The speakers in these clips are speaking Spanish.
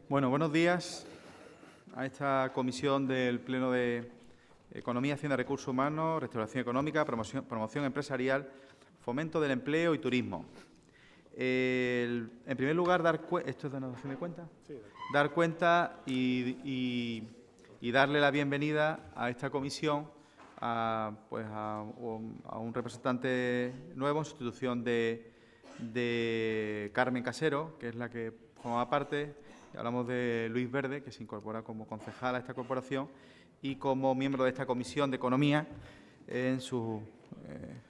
Bueno, buenos días a esta comisión del Pleno de Economía, Hacienda, Recursos Humanos, Restauración Económica, Promoción Empresarial, Fomento del Empleo y Turismo. En primer lugar, ¿esto es de donación de cuenta? Sí. Dar cuenta y darle la bienvenida a esta comisión a un representante nuevo en sustitución de Carmen Casero, que es la que forma parte. Hablamos de Luis Verde, que se incorpora como concejal a esta corporación y como miembro de esta comisión de Economía en sus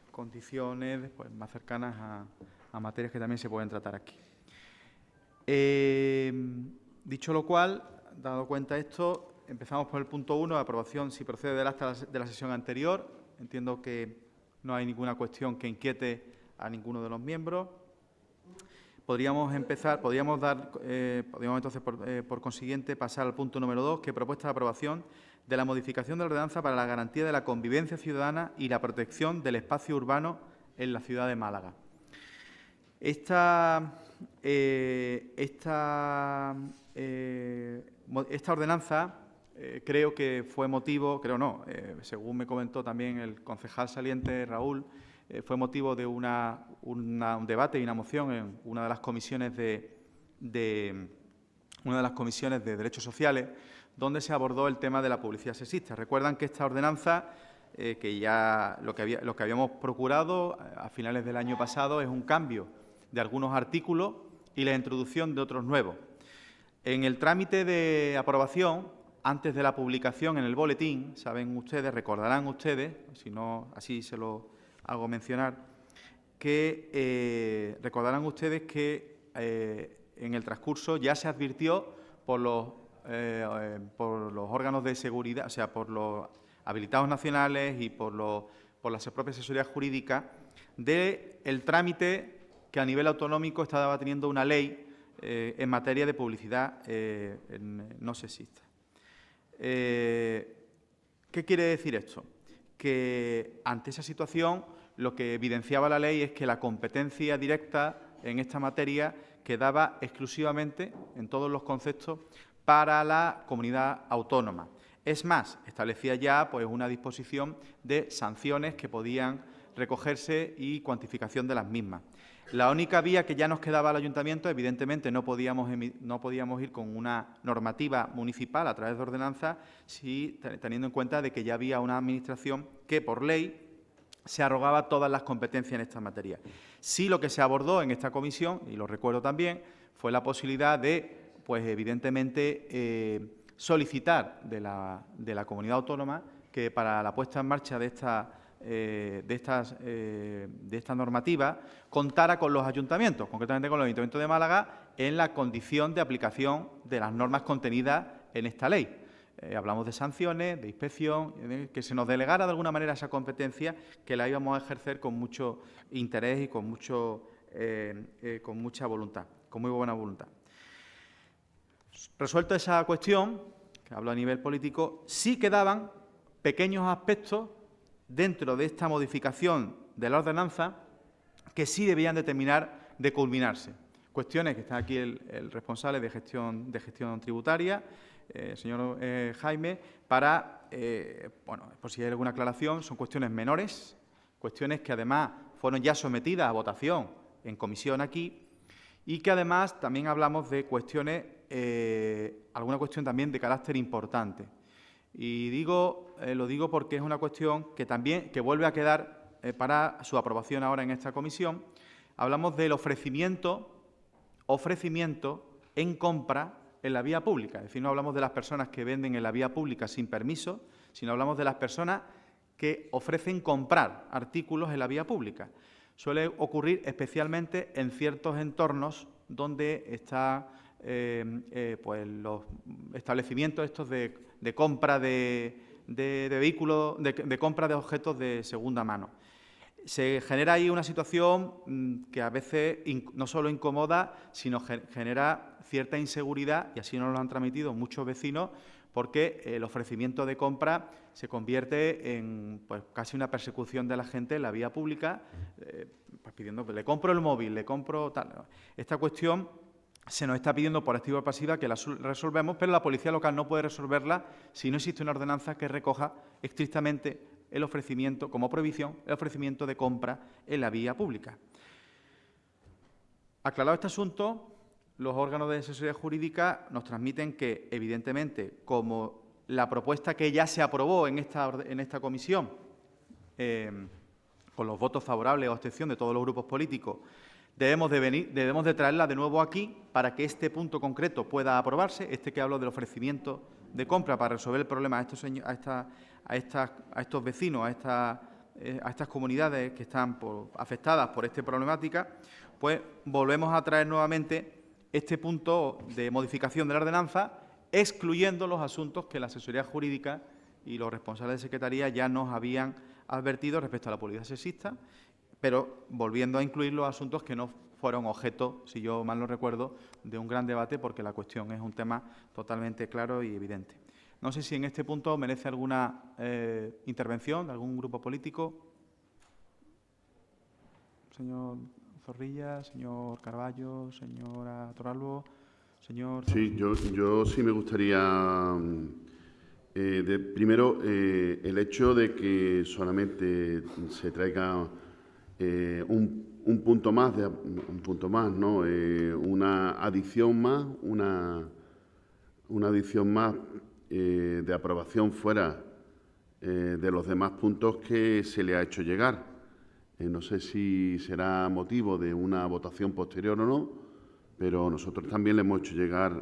condiciones más cercanas a materias que también se pueden tratar aquí. Dicho lo cual, dado cuenta de esto, empezamos por el punto 1, aprobación si procede del acta de la sesión anterior. Entiendo que no hay ninguna cuestión que inquiete a ninguno de los miembros. Podríamos entonces, por consiguiente, pasar al punto número 2, que es propuesta de aprobación de la modificación de la ordenanza para la garantía de la convivencia ciudadana y la protección del espacio urbano en la ciudad de Málaga. Esta ordenanza creo que fue motivo, según me comentó también el concejal saliente Raúl, fue motivo de un debate y una moción en una de las comisiones de Derechos Sociales, donde se abordó el tema de la publicidad sexista. Recuerdan que esta ordenanza, que ya lo que habíamos procurado a finales del año pasado, es un cambio de algunos artículos y la introducción de otros nuevos. En el trámite de aprobación, antes de la publicación en el boletín, recordarán ustedes, si no, así se lo hago mencionar, que en el transcurso ya se advirtió por los órganos de seguridad, o sea, por los habilitados nacionales y por la propia asesoría jurídica, del trámite que a nivel autonómico estaba teniendo una ley en materia de publicidad no sexista. ¿Qué quiere decir esto? Que ante esa situación lo que evidenciaba la ley es que la competencia directa en esta materia quedaba exclusivamente, en todos los conceptos, para la comunidad autónoma. Es más, establecía ya una disposición de sanciones que podían recogerse y cuantificación de las mismas. La única vía que ya nos quedaba al ayuntamiento, evidentemente no podíamos ir con una normativa municipal a través de ordenanza, teniendo en cuenta de que ya había una administración que por ley se arrogaba todas las competencias en esta materia. Sí, lo que se abordó en esta comisión, y lo recuerdo también, fue la posibilidad de, evidentemente, solicitar de la comunidad autónoma que para la puesta en marcha de esta normativa contara con los ayuntamientos, concretamente con el Ayuntamiento de Málaga, en la condición de aplicación de las normas contenidas en esta ley. Hablamos de sanciones, de inspección, que se nos delegara de alguna manera esa competencia que la íbamos a ejercer con mucho interés y con mucha voluntad, con muy buena voluntad. Resuelta esa cuestión, que hablo a nivel político, sí quedaban pequeños aspectos dentro de esta modificación de la ordenanza que sí debían de terminar de culminarse. Cuestiones que está aquí el responsable de gestión tributaria, señor Jaime, por si hay alguna aclaración, son cuestiones menores, cuestiones que además fueron ya sometidas a votación en comisión aquí y que además también hablamos de cuestiones, alguna cuestión también de carácter importante. Y lo digo porque es una cuestión que vuelve a quedar para su aprobación ahora en esta comisión. Hablamos del ofrecimiento en compra en la vía pública. Es decir, no hablamos de las personas que venden en la vía pública sin permiso, sino hablamos de las personas que ofrecen comprar artículos en la vía pública. Suele ocurrir especialmente en ciertos entornos donde están los establecimientos estos de compra de vehículos, de compra de objetos de segunda mano. Se genera ahí una situación que a veces no solo incomoda, sino genera cierta inseguridad, y así nos lo han transmitido muchos vecinos, porque el ofrecimiento de compra se convierte en casi una persecución de la gente en la vía pública, pidiendo, le compro el móvil, le compro tal. Esta cuestión se nos está pidiendo por activa o pasiva que la resolvemos, pero la policía local no puede resolverla si no existe una ordenanza que recoja estrictamente el ofrecimiento, como prohibición, el ofrecimiento de compra en la vía pública. Aclarado este asunto, los órganos de asesoría jurídica nos transmiten que, evidentemente, como la propuesta que ya se aprobó en esta comisión, con los votos favorables o abstención de todos los grupos políticos, debemos de traerla de nuevo aquí para que este punto concreto pueda aprobarse, que hablo del ofrecimiento de compra para resolver el problema a estos vecinos, a estas comunidades que están afectadas por esta problemática, pues volvemos a traer nuevamente este punto de modificación de la ordenanza, excluyendo los asuntos que la asesoría jurídica y los responsables de secretaría ya nos habían advertido respecto a la publicidad sexista, pero volviendo a incluir los asuntos que no fueron objeto, si yo mal no recuerdo, de un gran debate, porque la cuestión es un tema totalmente claro y evidente. No sé si en este punto merece alguna intervención de algún grupo político. Señor Zorrilla, señor Carballo, señora Torralbo, señor... Sí, yo sí me gustaría... primero, el hecho de que solamente se traiga un punto más, ¿no? Una adición más, una adición más de aprobación fuera de los demás puntos que se le ha hecho llegar. No sé si será motivo de una votación posterior o no, pero nosotros también le hemos hecho llegar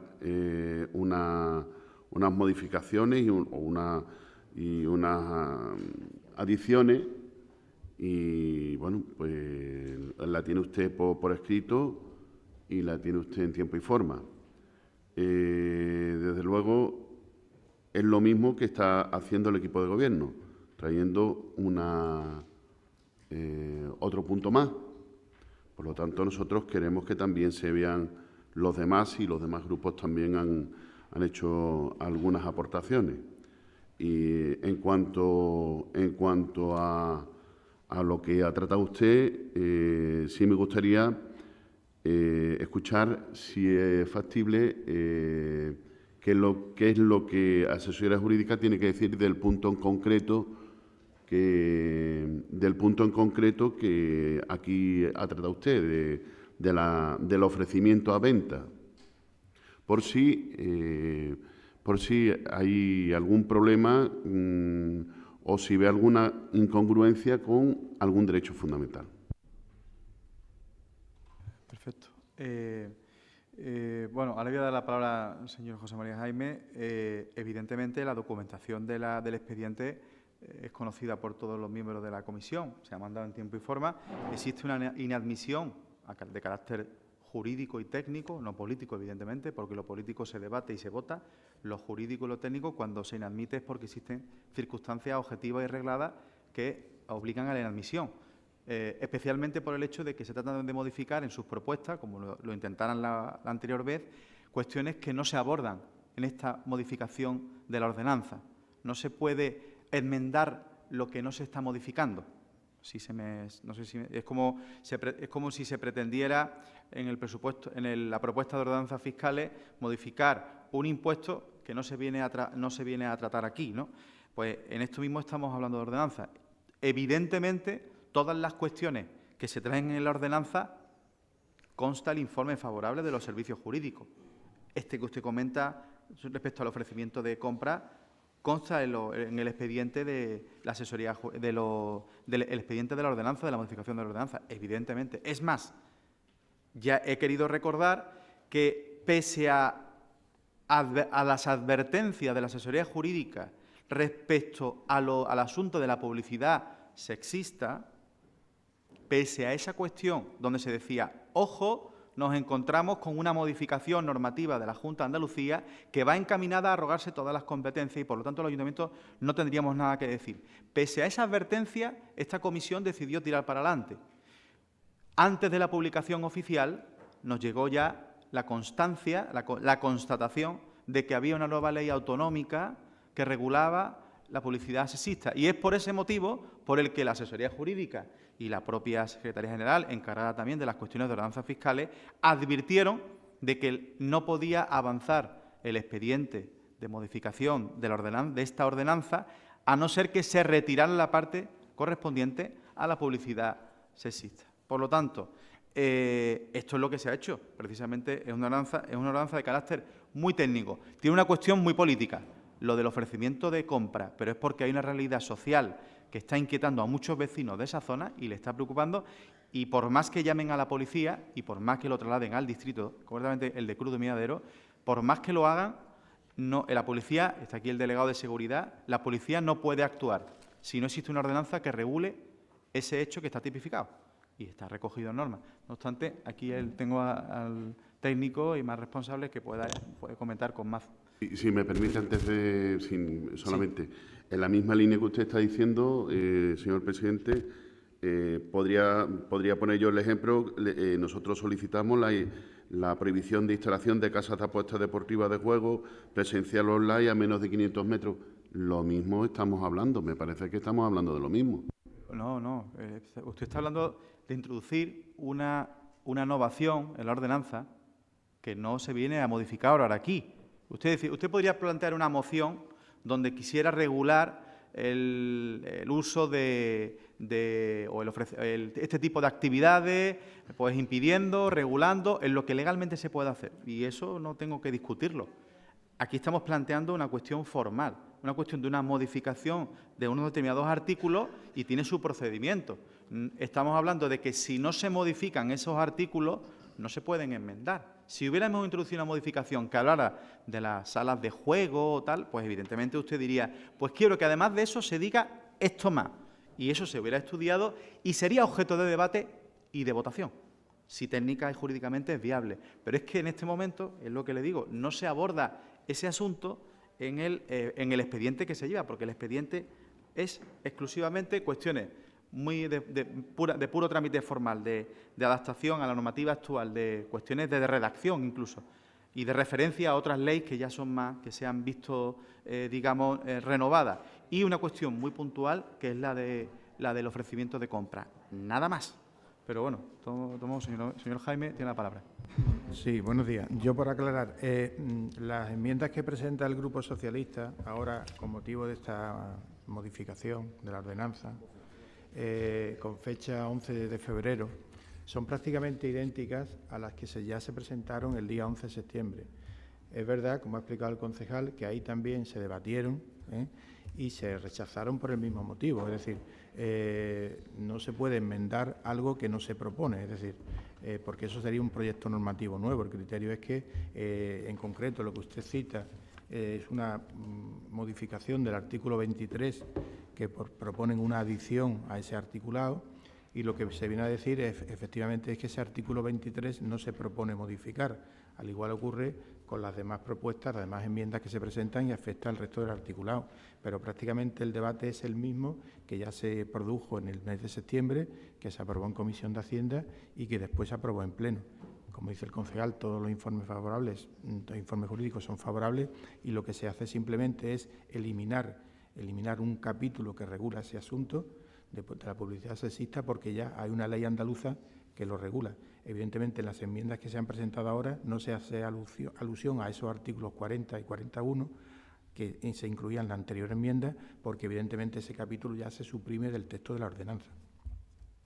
unas modificaciones y unas adiciones. Y, bueno, pues la tiene usted por escrito y la tiene usted en tiempo y forma. Desde luego, es lo mismo que está haciendo el equipo de gobierno, trayendo otro punto más. Por lo tanto, nosotros queremos que también se vean los demás, y los demás grupos también han hecho algunas aportaciones. Y en cuanto a lo que ha tratado usted, sí me gustaría escuchar si es factible qué es lo que asesoría jurídica tiene que decir del punto en concreto que aquí ha tratado usted, del ofrecimiento a venta, por si hay algún problema o si ve alguna incongruencia con algún derecho fundamental. Perfecto. Bueno, ahora voy a dar la palabra al señor José María Jaime. Evidentemente, la documentación del expediente es conocida por todos los miembros de la comisión, se ha mandado en tiempo y forma. Existe una inadmisión de carácter jurídico y técnico, no político, evidentemente, porque lo político se debate y se vota. Lo jurídico y lo técnico, cuando se inadmite, es porque existen circunstancias objetivas y regladas que obligan a la inadmisión. Especialmente por el hecho de que se tratan de modificar en sus propuestas, como lo intentaran la anterior vez, cuestiones que no se abordan en esta modificación de la ordenanza. No se puede enmendar lo que no se está modificando. Es como si se pretendiera en el presupuesto, la propuesta de ordenanzas fiscales, modificar un impuesto que no se viene a tratar aquí, ¿no? Pues en esto mismo estamos hablando de ordenanzas. Evidentemente, todas las cuestiones que se traen en la ordenanza consta el informe favorable de los servicios jurídicos. Que usted comenta respecto al ofrecimiento de compra consta en el expediente de la asesoría del expediente de la ordenanza, de la modificación de la ordenanza, evidentemente. Es más, ya he querido recordar que pese a las advertencias de la asesoría jurídica respecto al asunto de la publicidad sexista, pese a esa cuestión donde se decía, ojo, nos encontramos con una modificación normativa de la Junta de Andalucía que va encaminada a arrogarse todas las competencias y, por lo tanto, los ayuntamientos no tendríamos nada que decir. Pese a esa advertencia, esta comisión decidió tirar para adelante. Antes de la publicación oficial, nos llegó ya la constancia, la constatación de que había una nueva ley autonómica que regulaba la publicidad sexista. Y es por ese motivo por el que la asesoría jurídica y la propia Secretaría General, encargada también de las cuestiones de ordenanzas fiscales, advirtieron de que no podía avanzar el expediente de modificación de esta ordenanza, a no ser que se retirara la parte correspondiente a la publicidad sexista. Por lo tanto, esto es lo que se ha hecho. Precisamente es una ordenanza de carácter muy técnico. Tiene una cuestión muy política, lo del ofrecimiento de compra, pero es porque hay una realidad social que está inquietando a muchos vecinos de esa zona y le está preocupando, y por más que llamen a la policía y por más que lo trasladen al distrito, concretamente el de Cruz de Miradero, por más que lo hagan, no, la policía, está aquí el delegado de seguridad, la policía no puede actuar si no existe una ordenanza que regule ese hecho que está tipificado y está recogido en normas. No obstante, aquí tengo al técnico y más responsable que puede comentar con más. Si me permite, antes de, solamente, en la misma línea que usted está diciendo, señor presidente, podría poner yo el ejemplo. Nosotros solicitamos la prohibición de instalación de casas de apuestas deportivas de juego presencial online a menos de 500 metros. Lo mismo estamos hablando, me parece que estamos hablando de lo mismo. No. Usted está hablando de introducir una innovación en la ordenanza que no se viene a modificar ahora aquí. Usted podría plantear una moción donde quisiera regular el uso este tipo de actividades, pues impidiendo, regulando, en lo que legalmente se puede hacer. Y eso no tengo que discutirlo. Aquí estamos planteando una cuestión formal, una cuestión de una modificación de unos determinados artículos y tiene su procedimiento. Estamos hablando de que si no se modifican esos artículos, no se pueden enmendar. Si hubiéramos introducido una modificación que hablara de las salas de juego o tal, pues evidentemente usted diría, pues quiero que además de eso se diga esto más. Y eso se hubiera estudiado y sería objeto de debate y de votación, si técnica y jurídicamente es viable. Pero es que en este momento, es lo que le digo, no se aborda ese asunto en el expediente que se lleva, porque el expediente es exclusivamente cuestiones muy de puro trámite formal, de adaptación a la normativa actual, de cuestiones de redacción incluso, y de referencia a otras leyes que ya son más, que se han visto, digamos, renovadas. Y una cuestión muy puntual, que es la del ofrecimiento de compra. Nada más. Pero bueno, señor Jaime, tiene la palabra. Sí, buenos días. Yo, por aclarar, las enmiendas que presenta el Grupo Socialista, ahora con motivo de esta modificación de la ordenanza, con fecha 11 de febrero, son prácticamente idénticas a las que ya se presentaron el día 11 de septiembre. Es verdad, como ha explicado el concejal, que ahí también se debatieron y se rechazaron por el mismo motivo. Es decir, no se puede enmendar algo que no se propone, es decir, porque eso sería un proyecto normativo nuevo. El criterio es que, en concreto, lo que usted cita es una modificación del artículo 23 que proponen una adición a ese articulado, y lo que se viene a decir efectivamente es que ese artículo 23 no se propone modificar, al igual ocurre con las demás propuestas, las demás enmiendas que se presentan y afecta al resto del articulado. Pero prácticamente el debate es el mismo que ya se produjo en el mes de septiembre, que se aprobó en Comisión de Hacienda y que después se aprobó en Pleno. Como dice el concejal, todos los informes favorables, los informes jurídicos son favorables, y lo que se hace simplemente es eliminar un capítulo que regula ese asunto de la publicidad sexista, porque ya hay una ley andaluza que lo regula. Evidentemente, en las enmiendas que se han presentado ahora no se hace alusión a esos artículos 40 y 41 que se incluían en la anterior enmienda, porque evidentemente ese capítulo ya se suprime del texto de la ordenanza.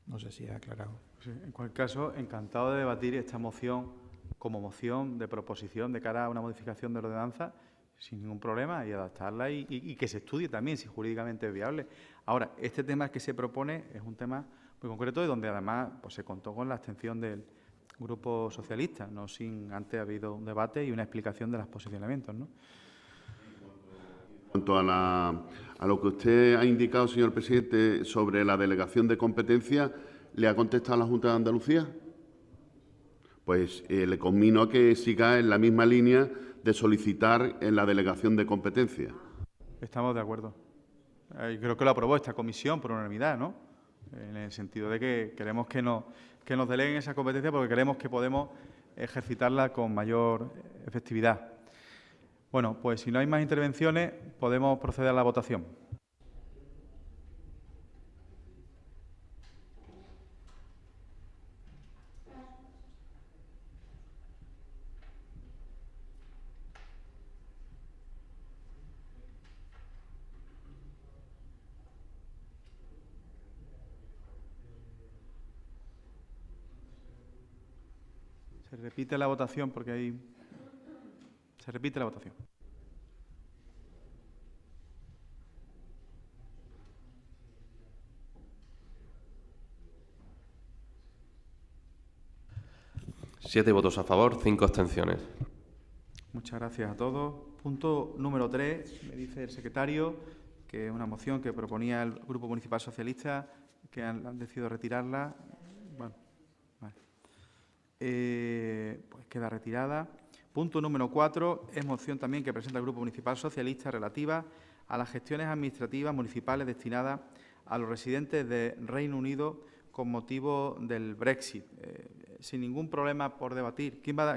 No sé si he aclarado. Sí, en cualquier caso, encantado de debatir esta moción como moción de proposición de cara a una modificación de la ordenanza sin ningún problema, y adaptarla y que se estudie también si jurídicamente es viable. Ahora, este tema que se propone es un tema muy concreto y donde además pues, se contó con la abstención del Grupo Socialista, no sin antes ha habido un debate y una explicación de los posicionamientos, ¿no? En cuanto a lo que usted ha indicado, señor presidente, sobre la delegación de competencia, ¿le ha contestado la Junta de Andalucía? Pues le conmino a que siga en la misma línea de solicitar en la delegación de competencia. Estamos de acuerdo. Creo que lo aprobó esta comisión por unanimidad, ¿no? En el sentido de que queremos que nos deleguen esa competencia porque creemos que podemos ejercitarla con mayor efectividad. Bueno, pues si no hay más intervenciones, podemos proceder a la votación. repite la votación porque hay... Se repite la votación. Siete votos a favor, 5 abstenciones. Muchas gracias a todos. Punto número 3, me dice el secretario, que es una moción que proponía el Grupo Municipal Socialista, que han decidido retirarla. Bueno, vale. Pues queda retirada. Punto número 4, es moción también que presenta el Grupo Municipal Socialista relativa a las gestiones administrativas municipales destinadas a los residentes de Reino Unido con motivo del Brexit. Sin ningún problema por debatir. ¿Quién va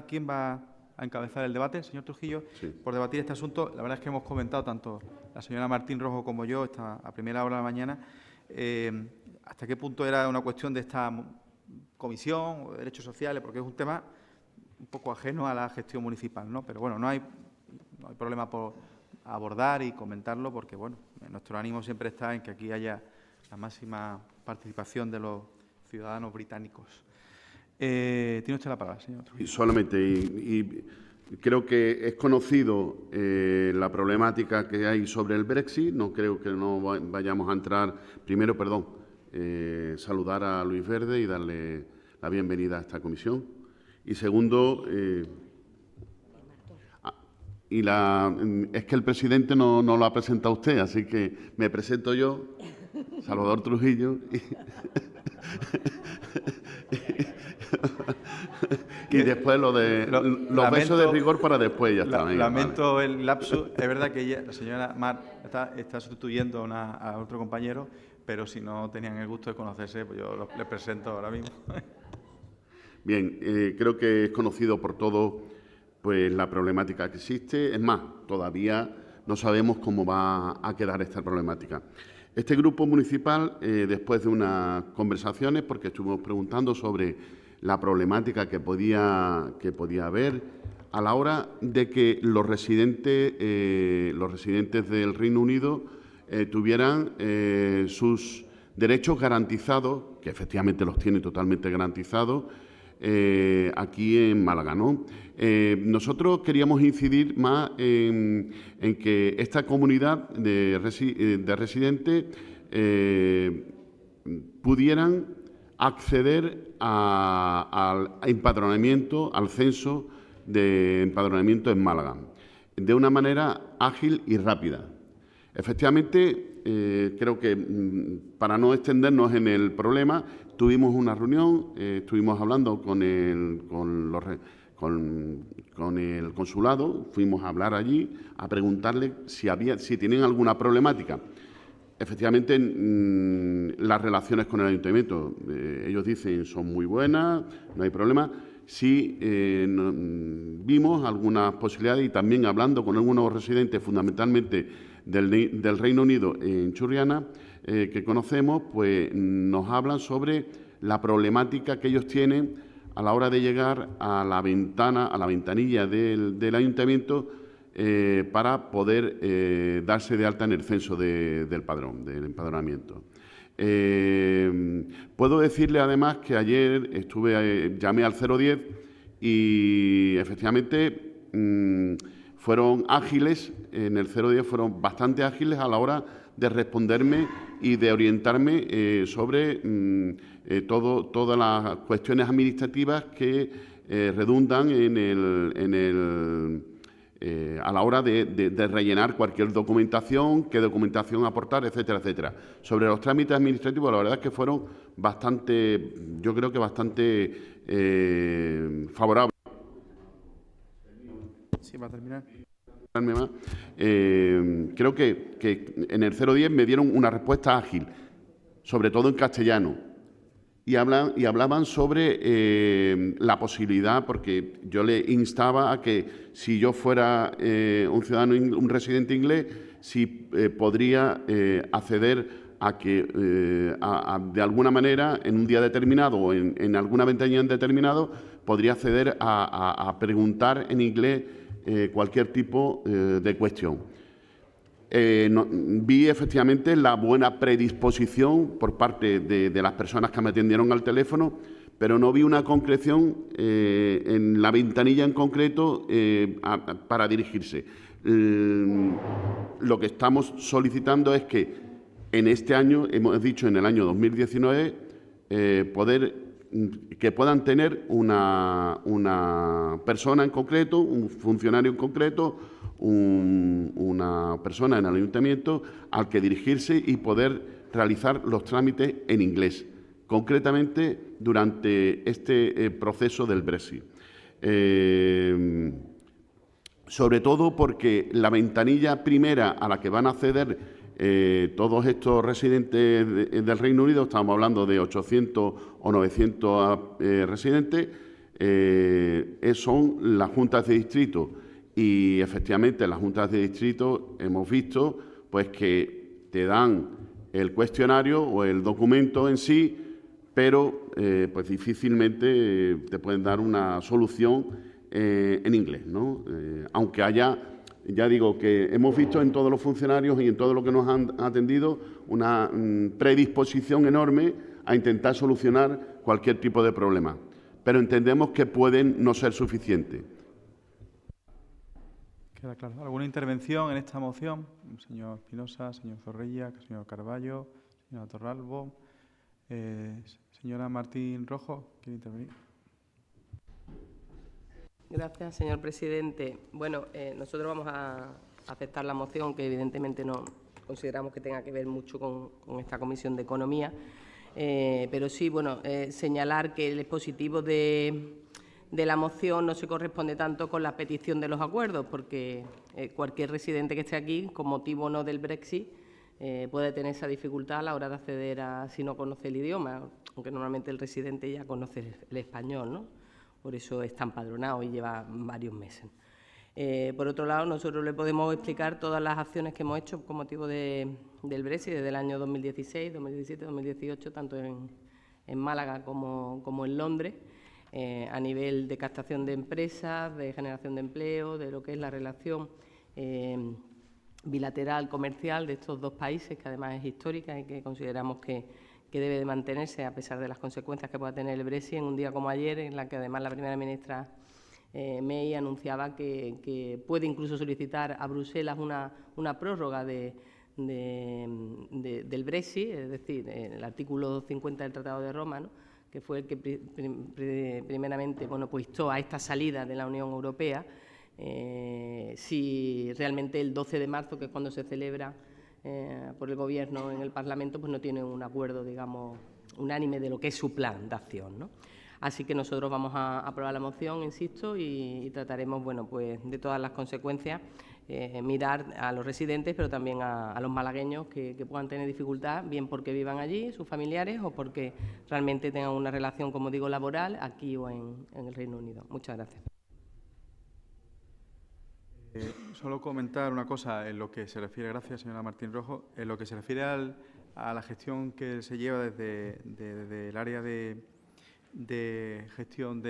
a encabezar el debate, señor Trujillo? Sí. Por debatir este asunto. La verdad es que hemos comentado, tanto la señora Martín Rojo como yo, a primera hora de la mañana, hasta qué punto era una cuestión de esta comisión o de derechos sociales, porque es un tema un poco ajeno a la gestión municipal, ¿no? Pero bueno, no hay problema por abordar y comentarlo, porque bueno, nuestro ánimo siempre está en que aquí haya la máxima participación de los ciudadanos británicos. Tiene usted la palabra, señor Trujillo. Y solamente, y creo que es conocido la problemática que hay sobre el Brexit. No creo que no vayamos a entrar. Primero, saludar a Luis Verde y darle la bienvenida a esta comisión. Y segundo, es que el presidente no lo ha presentado usted, así que me presento yo, Salvador Trujillo. Y después los besos de rigor para después, ya está. Lamento vale. El lapsus. Es verdad que la señora Mar está sustituyendo a otro compañero, pero si no tenían el gusto de conocerse, pues yo les presento ahora mismo. Bien, creo que es conocido por todos pues, la problemática que existe. Es más, todavía no sabemos cómo va a quedar esta problemática. Este grupo municipal, después de unas conversaciones, porque estuvimos preguntando sobre la problemática que podía haber a la hora de que los residentes del Reino Unido tuvieran sus derechos garantizados, que efectivamente los tiene totalmente garantizados, aquí en Málaga, ¿no? Nosotros queríamos incidir más en que esta comunidad de residentes pudieran acceder al empadronamiento, al censo de empadronamiento en Málaga, de una manera ágil y rápida. Efectivamente, creo que para no extendernos en el problema, tuvimos una reunión, estuvimos hablando con el consulado, fuimos a hablar allí, a preguntarle si tienen alguna problemática. Efectivamente, las relaciones con el ayuntamiento, ellos dicen, son muy buenas, no hay problema. Sí vimos algunas posibilidades y también hablando con algunos residentes, fundamentalmente del Reino Unido en Churriana, que conocemos, pues nos hablan sobre la problemática que ellos tienen a la hora de llegar a la ventanilla del ayuntamiento para poder darse de alta en el censo del padrón, del empadronamiento. Puedo decirle además que ayer llamé al 010 y efectivamente fueron ágiles, en el 010 fueron bastante ágiles a la hora de responderme y de orientarme sobre todas las cuestiones administrativas que redundan a la hora de rellenar cualquier documentación, qué documentación aportar, etcétera, etcétera. Sobre los trámites administrativos, la verdad es que fueron bastante, yo creo que bastante favorables. Sí, va a terminar. Creo que en el 010 me dieron una respuesta ágil, sobre todo en castellano, y hablaban sobre la posibilidad, porque yo le instaba a que si yo fuera un ciudadano, un residente inglés, si podría acceder a que de alguna manera en un día determinado o en alguna ventanilla determinado podría acceder a preguntar en inglés cualquier tipo de cuestión. Vi efectivamente la buena predisposición por parte de las personas que me atendieron al teléfono pero no vi una concreción en la ventanilla en concreto para dirigirse. Lo que estamos solicitando es que en este año, hemos dicho en el año 2019, que puedan tener una persona en concreto, un funcionario en concreto, una persona en el ayuntamiento al que dirigirse y poder realizar los trámites en inglés, concretamente durante este proceso del Brexit. Sobre todo porque la ventanilla primera a la que van a acceder todos estos residentes del Reino Unido, estamos hablando de 800 o 900 residentes, son las juntas de distrito. Y efectivamente las juntas de distrito hemos visto pues que te dan el cuestionario o el documento en sí, pero pues difícilmente te pueden dar una solución en inglés, ¿no? Aunque haya, ya digo, que hemos visto en todos los funcionarios y en todo lo que nos han atendido una predisposición enorme a intentar solucionar cualquier tipo de problema, pero entendemos que pueden no ser suficientes. Queda claro. ¿Alguna intervención en esta moción? Señor Espinosa, señor Zorrilla, señor Carballo, señora Torralbo. Señora Martín Rojo, ¿quiere intervenir? Gracias, señor presidente. Bueno, nosotros vamos a aceptar la moción, que evidentemente no consideramos que tenga que ver mucho con esta Comisión de Economía, pero sí, bueno, señalar que el expositivo de la moción no se corresponde tanto con la petición de los acuerdos, porque cualquier residente que esté aquí, con motivo o no del Brexit, puede tener esa dificultad a la hora de acceder si no conoce el idioma, aunque normalmente el residente ya conoce el español, ¿no? Por eso está empadronado y lleva varios meses. Por otro lado, nosotros le podemos explicar todas las acciones que hemos hecho con motivo del Brexit desde el año 2016, 2017, 2018, tanto en Málaga como en Londres, a nivel de captación de empresas, de generación de empleo, de lo que es la relación bilateral, comercial de estos dos países, que además es histórica y que consideramos que debe de mantenerse a pesar de las consecuencias que pueda tener el Brexit, en un día como ayer, en la que además la primera ministra May anunciaba que puede incluso solicitar a Bruselas una prórroga del Brexit, es decir, el artículo 50 del Tratado de Roma, ¿no?, que fue el que primeramente pues instó a esta salida de la Unión Europea, si realmente el 12 de marzo, que es cuando se celebra por el Gobierno en el Parlamento, pues no tiene un acuerdo, digamos, unánime de lo que es su plan de acción, ¿no? Así que nosotros vamos a aprobar la moción, insisto, y trataremos, bueno, pues de todas las consecuencias, mirar a los residentes, pero también a los malagueños que puedan tener dificultad, bien porque vivan allí, sus familiares, o porque realmente tengan una relación, como digo, laboral, aquí o en el Reino Unido. Muchas gracias. Solo comentar una cosa en lo que se refiere, gracias señora Martín Rojo, en lo que se refiere a la gestión que se lleva desde el área de gestión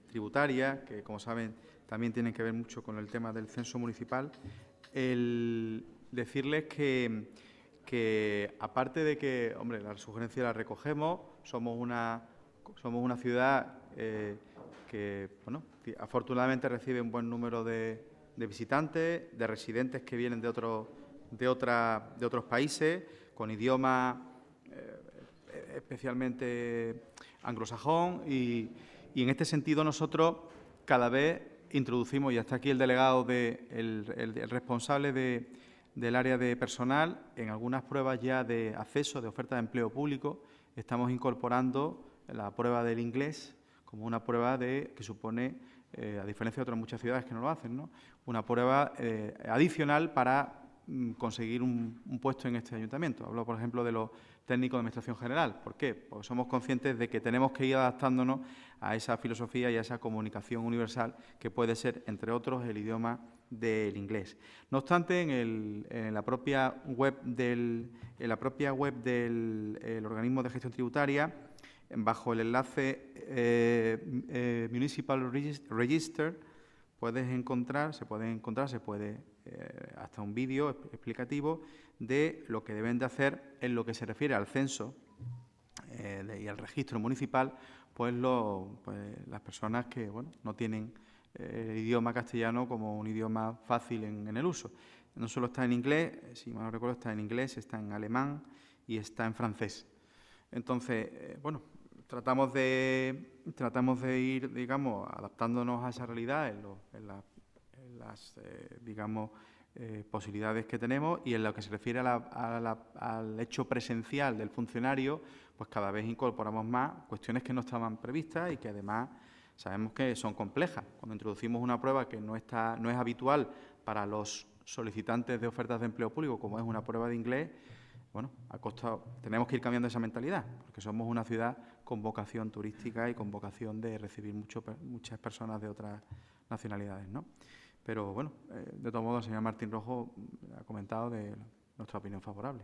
tributaria, que como saben también tiene que ver mucho con el tema del censo municipal, el decirles que aparte de que, hombre, la sugerencia la recogemos, somos una ciudad que, bueno, afortunadamente recibe un buen número de visitantes, de residentes que vienen de otros países, con idioma especialmente anglosajón, y en este sentido nosotros cada vez introducimos, y hasta aquí el delegado, el responsable del área de personal, en algunas pruebas ya de acceso, de oferta de empleo público, estamos incorporando la prueba del inglés como una prueba que supone, a diferencia de otras muchas ciudades que no lo hacen, ¿no?, una prueba adicional para conseguir un puesto en este ayuntamiento. Hablo, por ejemplo, de los técnicos de Administración General. ¿Por qué? Porque somos conscientes de que tenemos que ir adaptándonos a esa filosofía y a esa comunicación universal que puede ser, entre otros, el idioma del inglés. No obstante, en la propia web del organismo de gestión tributaria, bajo el enlace Municipal Register, se puede hasta un vídeo explicativo de lo que deben de hacer en lo que se refiere al censo y al registro municipal, pues las personas que no tienen el idioma castellano como un idioma fácil en el uso. No solo está en inglés, si mal no recuerdo, está en inglés, está en alemán y está en francés. Entonces, tratamos de ir, digamos, adaptándonos a esa realidad en las posibilidades que tenemos, y en lo que se refiere al hecho presencial del funcionario, pues cada vez incorporamos más cuestiones que no estaban previstas y que además sabemos que son complejas. Cuando introducimos una prueba que no es habitual para los solicitantes de ofertas de empleo público, como es una prueba de inglés, tenemos que ir cambiando esa mentalidad, porque somos una ciudad con vocación turística y con vocación de recibir muchas personas de otras nacionalidades, ¿no? Pero de todos modos, el señor Martín Rojo ha comentado de nuestra opinión favorable.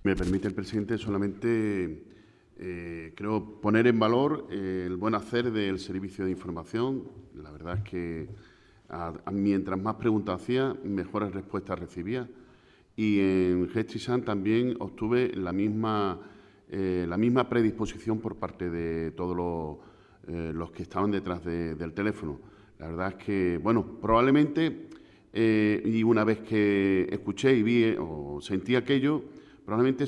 Me permite el presidente solamente, creo, poner en valor el buen hacer del servicio de información. La verdad es que mientras más preguntas hacía, mejores respuestas recibía. Y en Gestisan también obtuve la misma predisposición por parte de todos los que estaban detrás del teléfono. La verdad es que, probablemente, y una vez que escuché y vi o sentí aquello, probablemente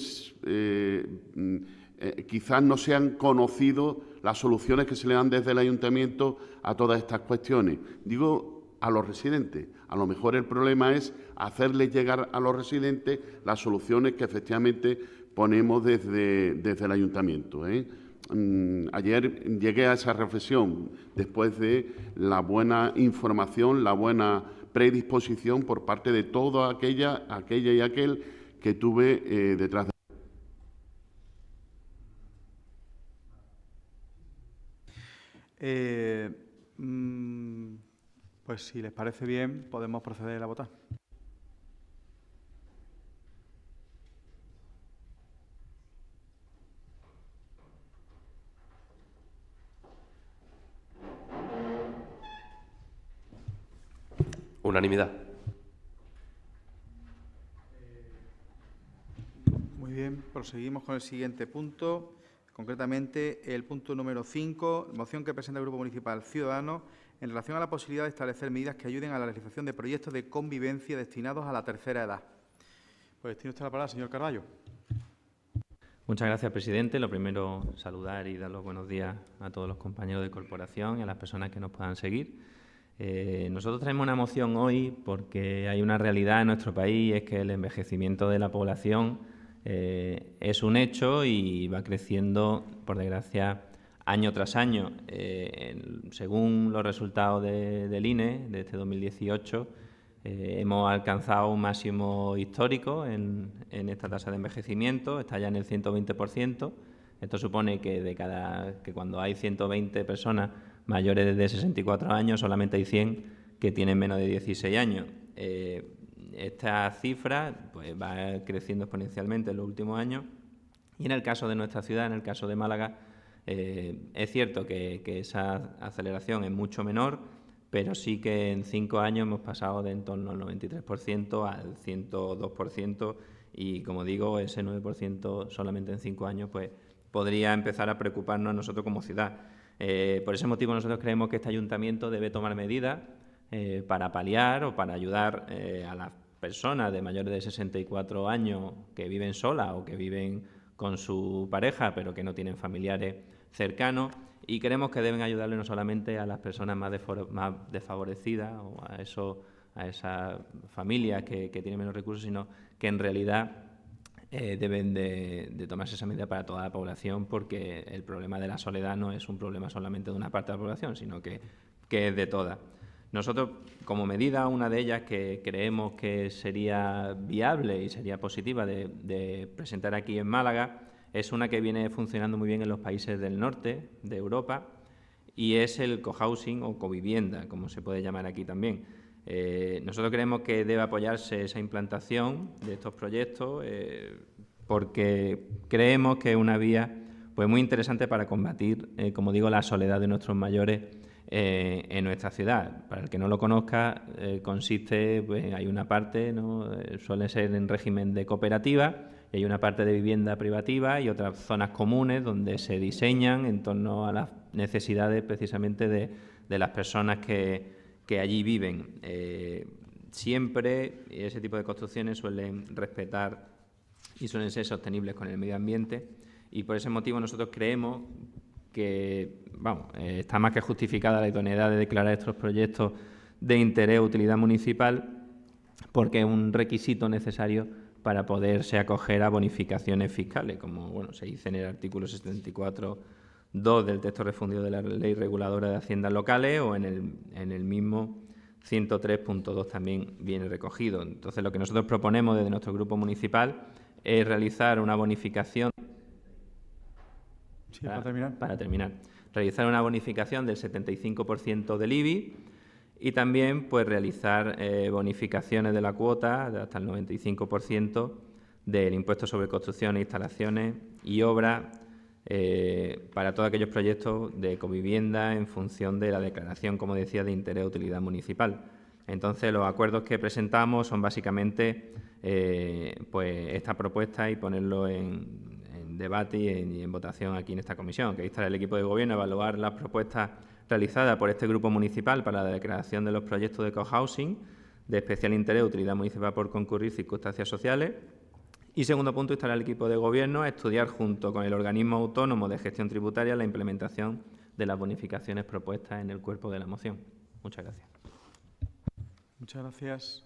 quizás no se han conocido las soluciones que se le dan desde el ayuntamiento a todas estas cuestiones. Digo, a los residentes. A lo mejor el problema es hacerles llegar a los residentes las soluciones que efectivamente ponemos desde el ayuntamiento, Ayer llegué a esa reflexión después de la buena información, la buena predisposición por parte de toda aquella y aquel que tuve detrás de. Pues si les parece bien, podemos proceder a votar. Unanimidad. Muy bien, proseguimos con el siguiente punto, concretamente el punto número 5, moción que presenta el Grupo Municipal Ciudadanos en relación a la posibilidad de establecer medidas que ayuden a la realización de proyectos de convivencia destinados a la tercera edad. Pues tiene usted la palabra, señor Carballo. Muchas gracias, presidente. Lo primero, saludar y dar los buenos días a todos los compañeros de corporación y a las personas que nos puedan seguir. Nosotros traemos una moción hoy porque hay una realidad en nuestro país, es que el envejecimiento de la población es un hecho y va creciendo, por desgracia, año tras año. Según los resultados del INE de este 2018, hemos alcanzado un máximo histórico en esta tasa de envejecimiento, está ya en el 120%. Esto supone que cuando hay 120 personas mayores de 64 años, solamente hay 100 que tienen menos de 16 años. Esta cifra va creciendo exponencialmente en los últimos años y en el caso de nuestra ciudad, en el caso de Málaga, es cierto que esa aceleración es mucho menor, pero sí que en 5 años hemos pasado de en torno al 93% al 102% y, como digo, ese 9% solamente en 5 años pues podría empezar a preocuparnos a nosotros como ciudad. Por ese motivo nosotros creemos que este ayuntamiento debe tomar medidas para paliar o para ayudar a las personas de mayores de 64 años que viven solas o que viven con su pareja pero que no tienen familiares cercanos, y creemos que deben ayudarle no solamente a las personas más desfavorecidas o a esas familias que tienen menos recursos, sino que en realidad deben de tomarse esa medida para toda la población, porque el problema de la soledad no es un problema solamente de una parte de la población, sino que es de todas. Nosotros, como medida, una de ellas que creemos que sería viable y sería positiva de presentar aquí en Málaga, es una que viene funcionando muy bien en los países del norte de Europa, y es el cohousing o covivienda, como se puede llamar aquí también. Nosotros creemos que debe apoyarse esa implantación de estos proyectos porque creemos que es una vía muy interesante para combatir, como digo, la soledad de nuestros mayores en nuestra ciudad. Para el que no lo conozca, consiste, pues, hay una parte, ¿no? Suele ser en régimen de cooperativa, y hay una parte de vivienda privativa y otras zonas comunes donde se diseñan en torno a las necesidades precisamente de las personas que allí viven. Siempre ese tipo de construcciones suelen respetar y suelen ser sostenibles con el medio ambiente, y por ese motivo nosotros creemos que está más que justificada la idoneidad de declarar estos proyectos de interés o utilidad municipal, porque es un requisito necesario para poderse acoger a bonificaciones fiscales, como se dice en el artículo 74.2 del texto refundido de la Ley Reguladora de Haciendas Locales, o en el mismo 103.2 también viene recogido. Entonces, lo que nosotros proponemos desde nuestro grupo municipal es realizar una bonificación. Sí, para terminar. Realizar una bonificación del 75% del IBI, y también, pues, realizar bonificaciones de la cuota de hasta el 95% del impuesto sobre construcciones, instalaciones y obras para todos aquellos proyectos de ecovivienda en función de la declaración, como decía, de interés o utilidad municipal. Entonces, los acuerdos que presentamos son básicamente pues esta propuesta, y ponerlo en debate y en votación aquí en esta comisión, que instar al equipo de gobierno a evaluar las propuestas realizadas por este grupo municipal para la declaración de los proyectos de cohousing de especial interés o utilidad municipal por concurrir circunstancias sociales. Y segundo punto, instar al equipo de gobierno a estudiar junto con el organismo autónomo de gestión tributaria la implementación de las bonificaciones propuestas en el cuerpo de la moción. Muchas gracias. Muchas gracias.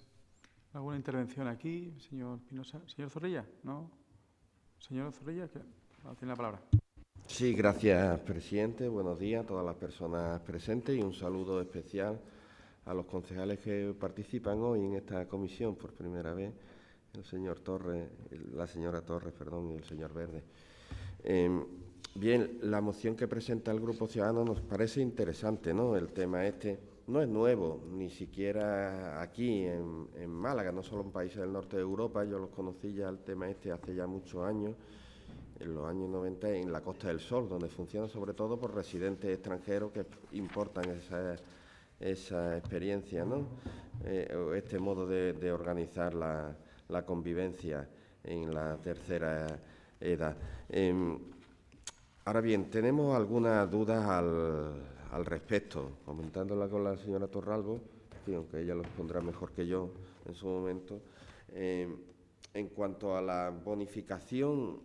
¿Alguna intervención aquí, señor Pinoza? ¿Señor Zorrilla? ¿No? Señor Zorrilla, que tiene la palabra. Sí, gracias, presidente. Buenos días a todas las personas presentes, y un saludo especial a los concejales que participan hoy en esta comisión por primera vez, el señor Torres, la señora Torres, y el señor Verde. Bien, la moción que presenta el Grupo Ciudadano nos parece interesante, ¿no? El tema este no es nuevo, ni siquiera aquí en Málaga, no solo en países del norte de Europa. Yo los conocí ya el tema este hace ya muchos años, en los años 90, en la Costa del Sol, donde funciona sobre todo por residentes extranjeros que importan esa experiencia, ¿no? Este modo de organizar la convivencia en la tercera edad. Ahora bien, tenemos algunas dudas al respecto, comentándola con la señora Torralbo, aunque ella lo pondrá mejor que yo en su momento. En cuanto a la bonificación,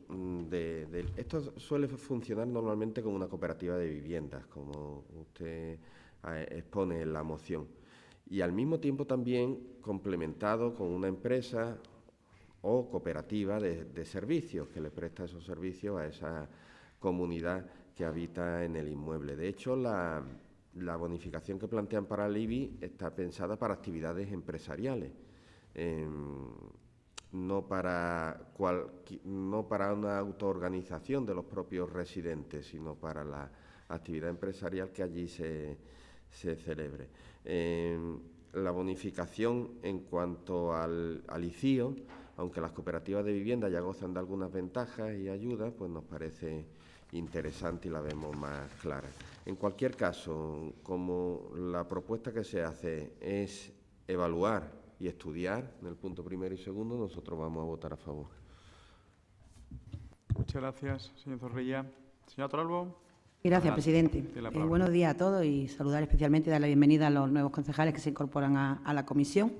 esto suele funcionar normalmente como una cooperativa de viviendas, como usted expone en la moción, y al mismo tiempo también complementado con una empresa o cooperativa de servicios que le presta esos servicios a esa comunidad que habita en el inmueble. De hecho, la bonificación que plantean para el IBI está pensada para actividades empresariales, no para una autoorganización de los propios residentes, sino para la actividad empresarial que allí se celebre. La bonificación en cuanto al ICIO, aunque las cooperativas de vivienda ya gozan de algunas ventajas y ayudas, pues nos parece interesante y la vemos más clara. En cualquier caso, como la propuesta que se hace es evaluar y estudiar en el punto primero y segundo, nosotros vamos a votar a favor. Muchas gracias, señor Zorrilla. Señora Torralbo. Gracias, presidente. Buenos días a todos, y saludar especialmente y dar la bienvenida a los nuevos concejales que se incorporan a la comisión.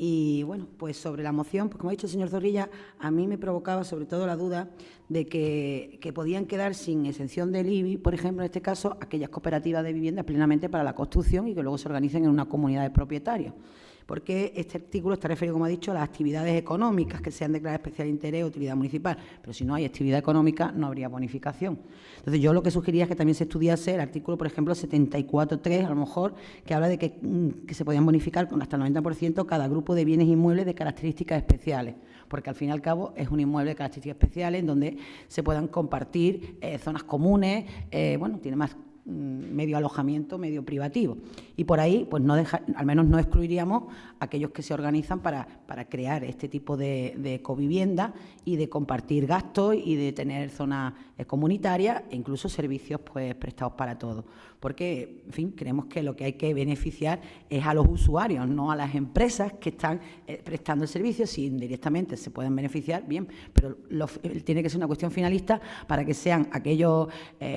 Y, bueno, pues sobre la moción, pues como ha dicho el señor Zorrilla, a mí me provocaba sobre todo la duda de que podían quedar sin exención del IBI, por ejemplo, en este caso, aquellas cooperativas de vivienda plenamente para la construcción y que luego se organicen en una comunidad de propietarios. Porque este artículo está referido, como ha dicho, a las actividades económicas que sean declaradas de especial interés o utilidad municipal. Pero si no hay actividad económica, no habría bonificación. Entonces, yo lo que sugería es que también se estudiase el artículo, por ejemplo, 74.3, a lo mejor, que habla de que se podían bonificar con hasta el 90% cada grupo de bienes inmuebles de características especiales. Porque, al fin y al cabo, es un inmueble de características especiales en donde se puedan compartir zonas comunes, tiene más medio alojamiento, medio privativo. Y por ahí, pues al menos no excluiríamos a aquellos que se organizan para crear este tipo de covivienda y de compartir gastos y de tener zonas comunitarias e incluso servicios pues prestados para todos. Porque, en fin, creemos que lo que hay que beneficiar es a los usuarios, no a las empresas que están prestando el servicio. Si indirectamente se pueden beneficiar, bien, pero tiene que ser una cuestión finalista para que sean aquellos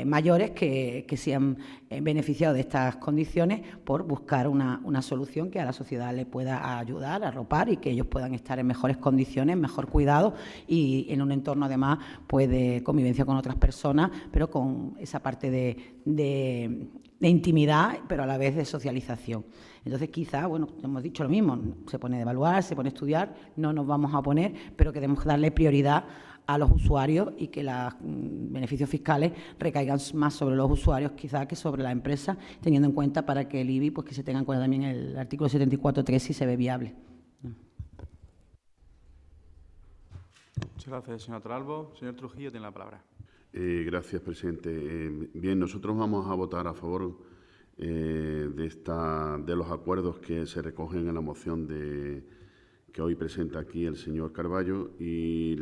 mayores que se han beneficiado de estas condiciones por buscar una solución que a la sociedad le pueda ayudar, arropar y que ellos puedan estar en mejores condiciones, mejor cuidado y en un entorno además pues de convivencia con otras personas, pero con esa parte de intimidad, pero a la vez de socialización. Entonces, quizá, bueno, hemos dicho lo mismo, se pone a evaluar, se pone a estudiar, no nos vamos a oponer, pero queremos darle prioridad a los usuarios y que los beneficios fiscales recaigan más sobre los usuarios quizá que sobre la empresa, teniendo en cuenta para que el IBI, pues que se tenga en cuenta también el artículo 74.3 si se ve viable. Muchas gracias, señor Torralbo. Señor Trujillo, tiene la palabra. Gracias, presidente. Bien, nosotros vamos a votar a favor de los acuerdos que se recogen en la moción que hoy presenta aquí el señor Carballo y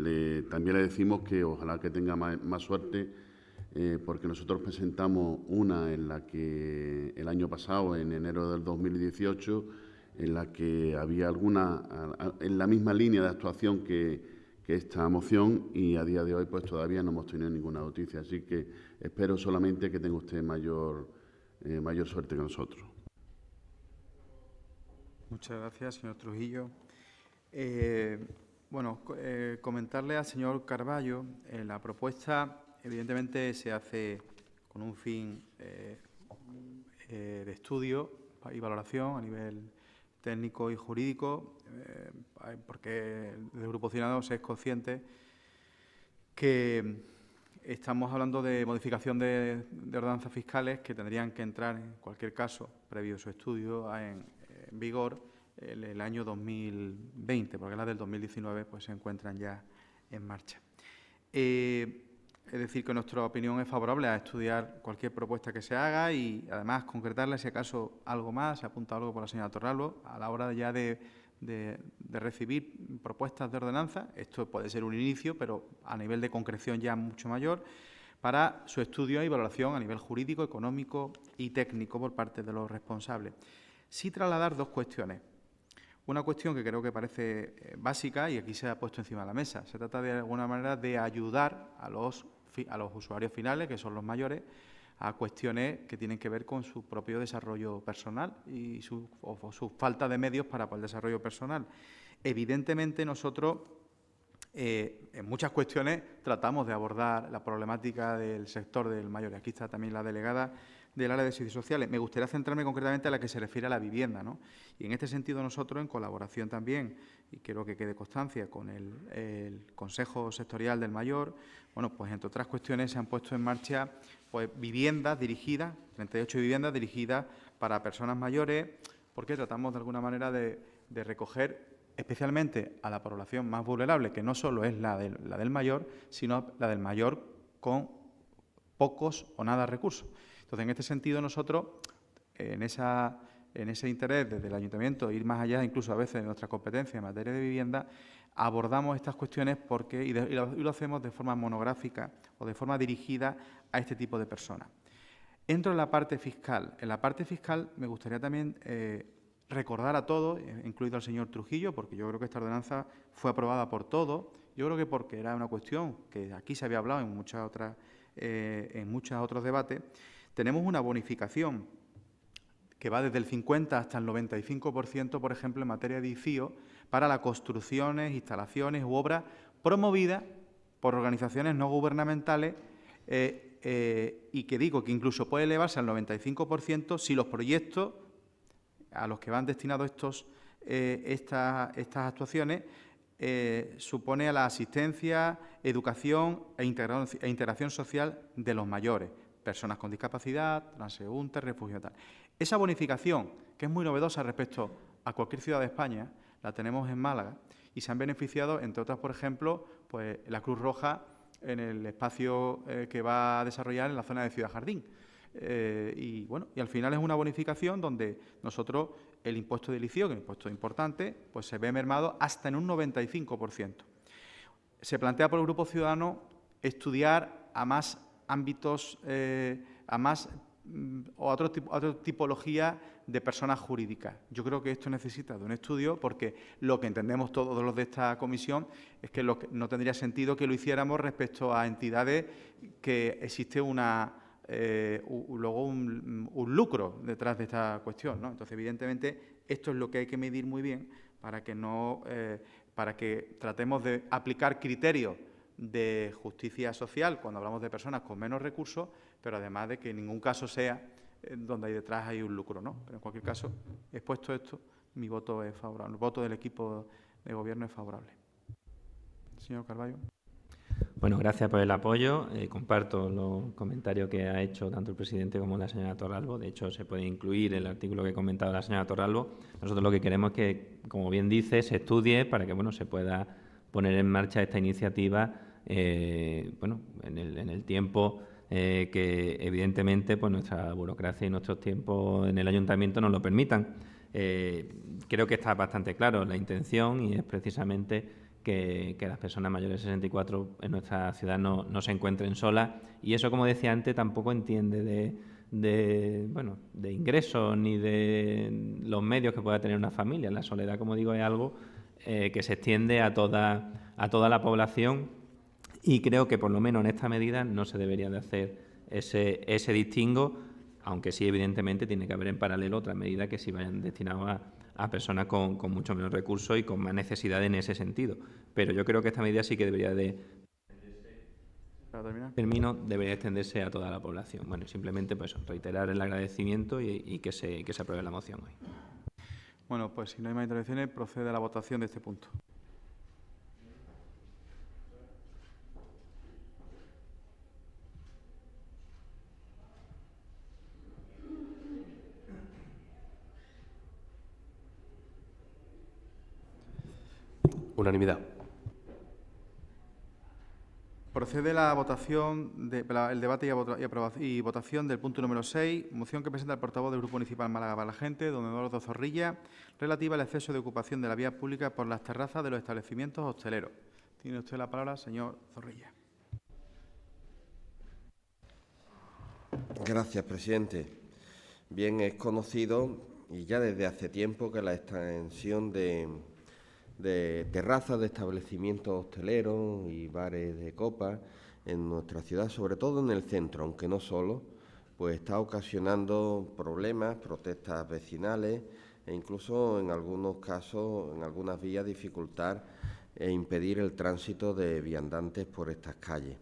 también le decimos que ojalá que tenga más suerte porque nosotros presentamos una en la que el año pasado, en enero del 2018, en la que había alguna en la misma línea de actuación que esta moción y a día de hoy pues todavía no hemos tenido ninguna noticia. Así que espero solamente que tenga usted mayor suerte que nosotros. Muchas gracias, señor Trujillo. Comentarle al señor Carballo, la propuesta evidentemente se hace con un fin de estudio y valoración a nivel técnico y jurídico, porque el Grupo Ciudadanos es consciente que estamos hablando de modificación de ordenanzas fiscales que tendrían que entrar, en cualquier caso, previo a su estudio, en vigor el año 2020, porque las del 2019 pues, se encuentran ya en marcha. Es decir, que nuestra opinión es favorable a estudiar cualquier propuesta que se haga y, además, concretarle, si acaso, algo más. Se ha apuntado algo por la señora Torralbo, a la hora ya de recibir propuestas de ordenanza. Esto puede ser un inicio, pero a nivel de concreción ya mucho mayor, para su estudio y valoración a nivel jurídico, económico y técnico por parte de los responsables. Sí trasladar dos cuestiones. Una cuestión que creo que parece básica y aquí se ha puesto encima de la mesa. Se trata de alguna manera de ayudar a los usuarios finales, que son los mayores, a cuestiones que tienen que ver con su propio desarrollo personal y su falta de medios para el desarrollo personal. Evidentemente, nosotros en muchas cuestiones tratamos de abordar la problemática del sector del mayor. Aquí está también la delegada del área de servicios sociales. Me gustaría centrarme concretamente a la que se refiere a la vivienda, ¿no? Y en este sentido nosotros, en colaboración también, y quiero que quede constancia con el Consejo Sectorial del Mayor, bueno, pues entre otras cuestiones se han puesto en marcha pues viviendas dirigidas, 38 viviendas dirigidas para personas mayores, porque tratamos de alguna manera de recoger especialmente a la población más vulnerable, que no solo es la del mayor, sino la del mayor con pocos o nada recursos. Entonces, en este sentido, nosotros, en ese interés desde el Ayuntamiento, ir más allá incluso a veces de nuestra competencia en materia de vivienda, abordamos estas cuestiones y lo hacemos de forma monográfica o de forma dirigida a este tipo de personas. Entro en la parte fiscal. En la parte fiscal me gustaría también recordar a todos, incluido al señor Trujillo, porque yo creo que esta ordenanza fue aprobada por todos. Yo creo que porque era una cuestión que aquí se había hablado en muchos otros debates. Tenemos una bonificación que va desde el 50 hasta el 95%, por ejemplo, en materia de ICIO, para las construcciones, instalaciones u obras promovidas por organizaciones no gubernamentales y que digo que incluso puede elevarse al 95% si los proyectos a los que van destinados estas actuaciones supone a la asistencia, educación e integración social de los mayores, personas con discapacidad, transeúntes, refugiados, tal. Esa bonificación, que es muy novedosa respecto a cualquier ciudad de España, la tenemos en Málaga y se han beneficiado, entre otras, por ejemplo, pues la Cruz Roja en el espacio que va a desarrollar en la zona de Ciudad Jardín. y al final es una bonificación donde nosotros el impuesto de licio, que es un impuesto importante, pues se ve mermado hasta en un 95%. Se plantea por el Grupo Ciudadano estudiar a más ámbitos, o a otra tipología de personas jurídicas. Yo creo que esto necesita de un estudio porque lo que entendemos todos los de esta comisión es que no tendría sentido que lo hiciéramos respecto a entidades que existe luego un lucro detrás de esta cuestión, ¿no? Entonces, evidentemente, esto es lo que hay que medir muy bien para que tratemos de aplicar criterios de justicia social cuando hablamos de personas con menos recursos, pero además de que en ningún caso sea donde hay detrás hay un lucro, ¿no? Pero en cualquier caso, expuesto esto, mi voto es favorable. El voto del equipo de gobierno es favorable. Señor Carballo. Bueno, gracias por el apoyo. Comparto los comentarios que ha hecho tanto el presidente como la señora Torralbo. De hecho, se puede incluir el artículo que ha comentado la señora Torralbo. Nosotros lo que queremos es que, como bien dice, se estudie para que se pueda poner en marcha esta iniciativa en el tiempo que evidentemente nuestra burocracia y nuestros tiempos en el ayuntamiento nos lo permitan. Creo que está bastante claro la intención y es precisamente que las personas mayores de 64 en nuestra ciudad no se encuentren solas, y eso, como decía antes, tampoco entiende de ingresos ni de los medios que pueda tener una familia. La soledad, como digo, es algo que se extiende a toda la población, y creo que por lo menos en esta medida no se debería de hacer ese distingo, aunque sí, evidentemente, tiene que haber en paralelo otras medidas que sí vayan destinadas a personas con mucho menos recursos y con más necesidades en ese sentido. Pero yo creo que esta medida sí que debería debería extenderse a toda la población. Bueno, simplemente reiterar el agradecimiento y que se apruebe la moción hoy. Bueno, pues si no hay más intervenciones, procede a la votación de este punto. Unanimidad. Procede la votación, el debate y votación del punto número 6, moción que presenta el portavoz del Grupo Municipal Málaga para la Gente, don Eduardo Zorrilla, relativa al exceso de ocupación de la vía pública por las terrazas de los establecimientos hosteleros. Tiene usted la palabra, señor Zorrilla. Gracias, presidente. Bien, es conocido y ya desde hace tiempo que la extensión de terrazas de establecimientos hosteleros y bares de copas en nuestra ciudad, sobre todo en el centro, aunque no solo, pues está ocasionando problemas, protestas vecinales e incluso en algunos casos, en algunas vías, dificultar e impedir el tránsito de viandantes por estas calles.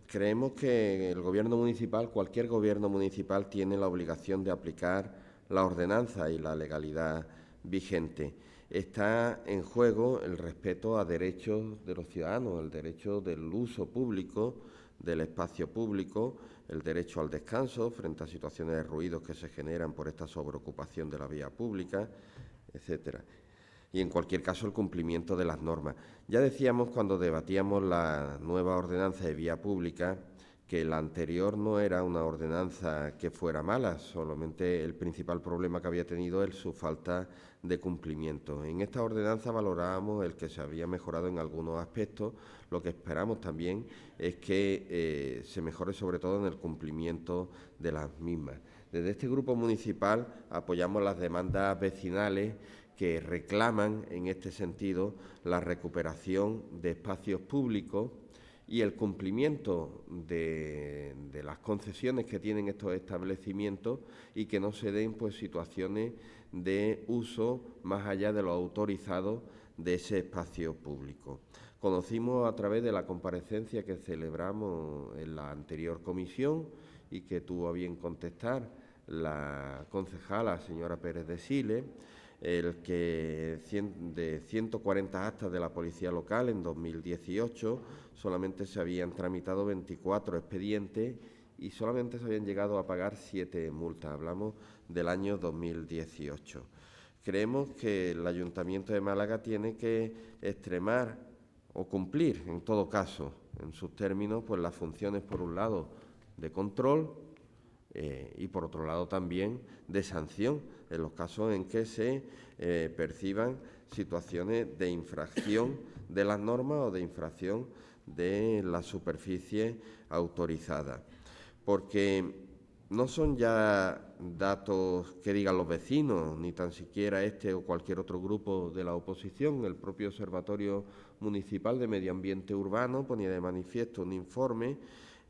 Creemos que el gobierno municipal, cualquier gobierno municipal, tiene la obligación de aplicar la ordenanza y la legalidad vigente. Está en juego el respeto a derechos de los ciudadanos, el derecho del uso público, del espacio público, el derecho al descanso frente a situaciones de ruidos que se generan por esta sobreocupación de la vía pública, etcétera. Y, en cualquier caso, el cumplimiento de las normas. Ya decíamos cuando debatíamos la nueva ordenanza de vía pública que la anterior no era una ordenanza que fuera mala, solamente el principal problema que había tenido es su falta de cumplimiento. En esta ordenanza valorábamos el que se había mejorado en algunos aspectos. Lo que esperamos también es que se mejore sobre todo en el cumplimiento de las mismas. Desde este grupo municipal apoyamos las demandas vecinales que reclaman en este sentido la recuperación de espacios públicos y el cumplimiento de las concesiones que tienen estos establecimientos y que no se den situaciones de uso más allá de lo autorizado de ese espacio público. Conocimos a través de la comparecencia que celebramos en la anterior comisión y que tuvo a bien contestar la concejala señora Pérez de Siles, el que de 140 actas de la Policía Local en 2018 solamente se habían tramitado 24 expedientes y solamente se habían llegado a pagar 7 multas. Hablamos del año 2018. Creemos que el Ayuntamiento de Málaga tiene que extremar o cumplir, en todo caso, en sus términos, las funciones, por un lado, de control y, por otro lado, también de sanción en los casos en que se perciban situaciones de infracción de las normas o de infracción de la superficie autorizada. Porque no son ya datos que digan los vecinos, ni tan siquiera este o cualquier otro grupo de la oposición. El propio Observatorio Municipal de Medio Ambiente Urbano ponía de manifiesto un informe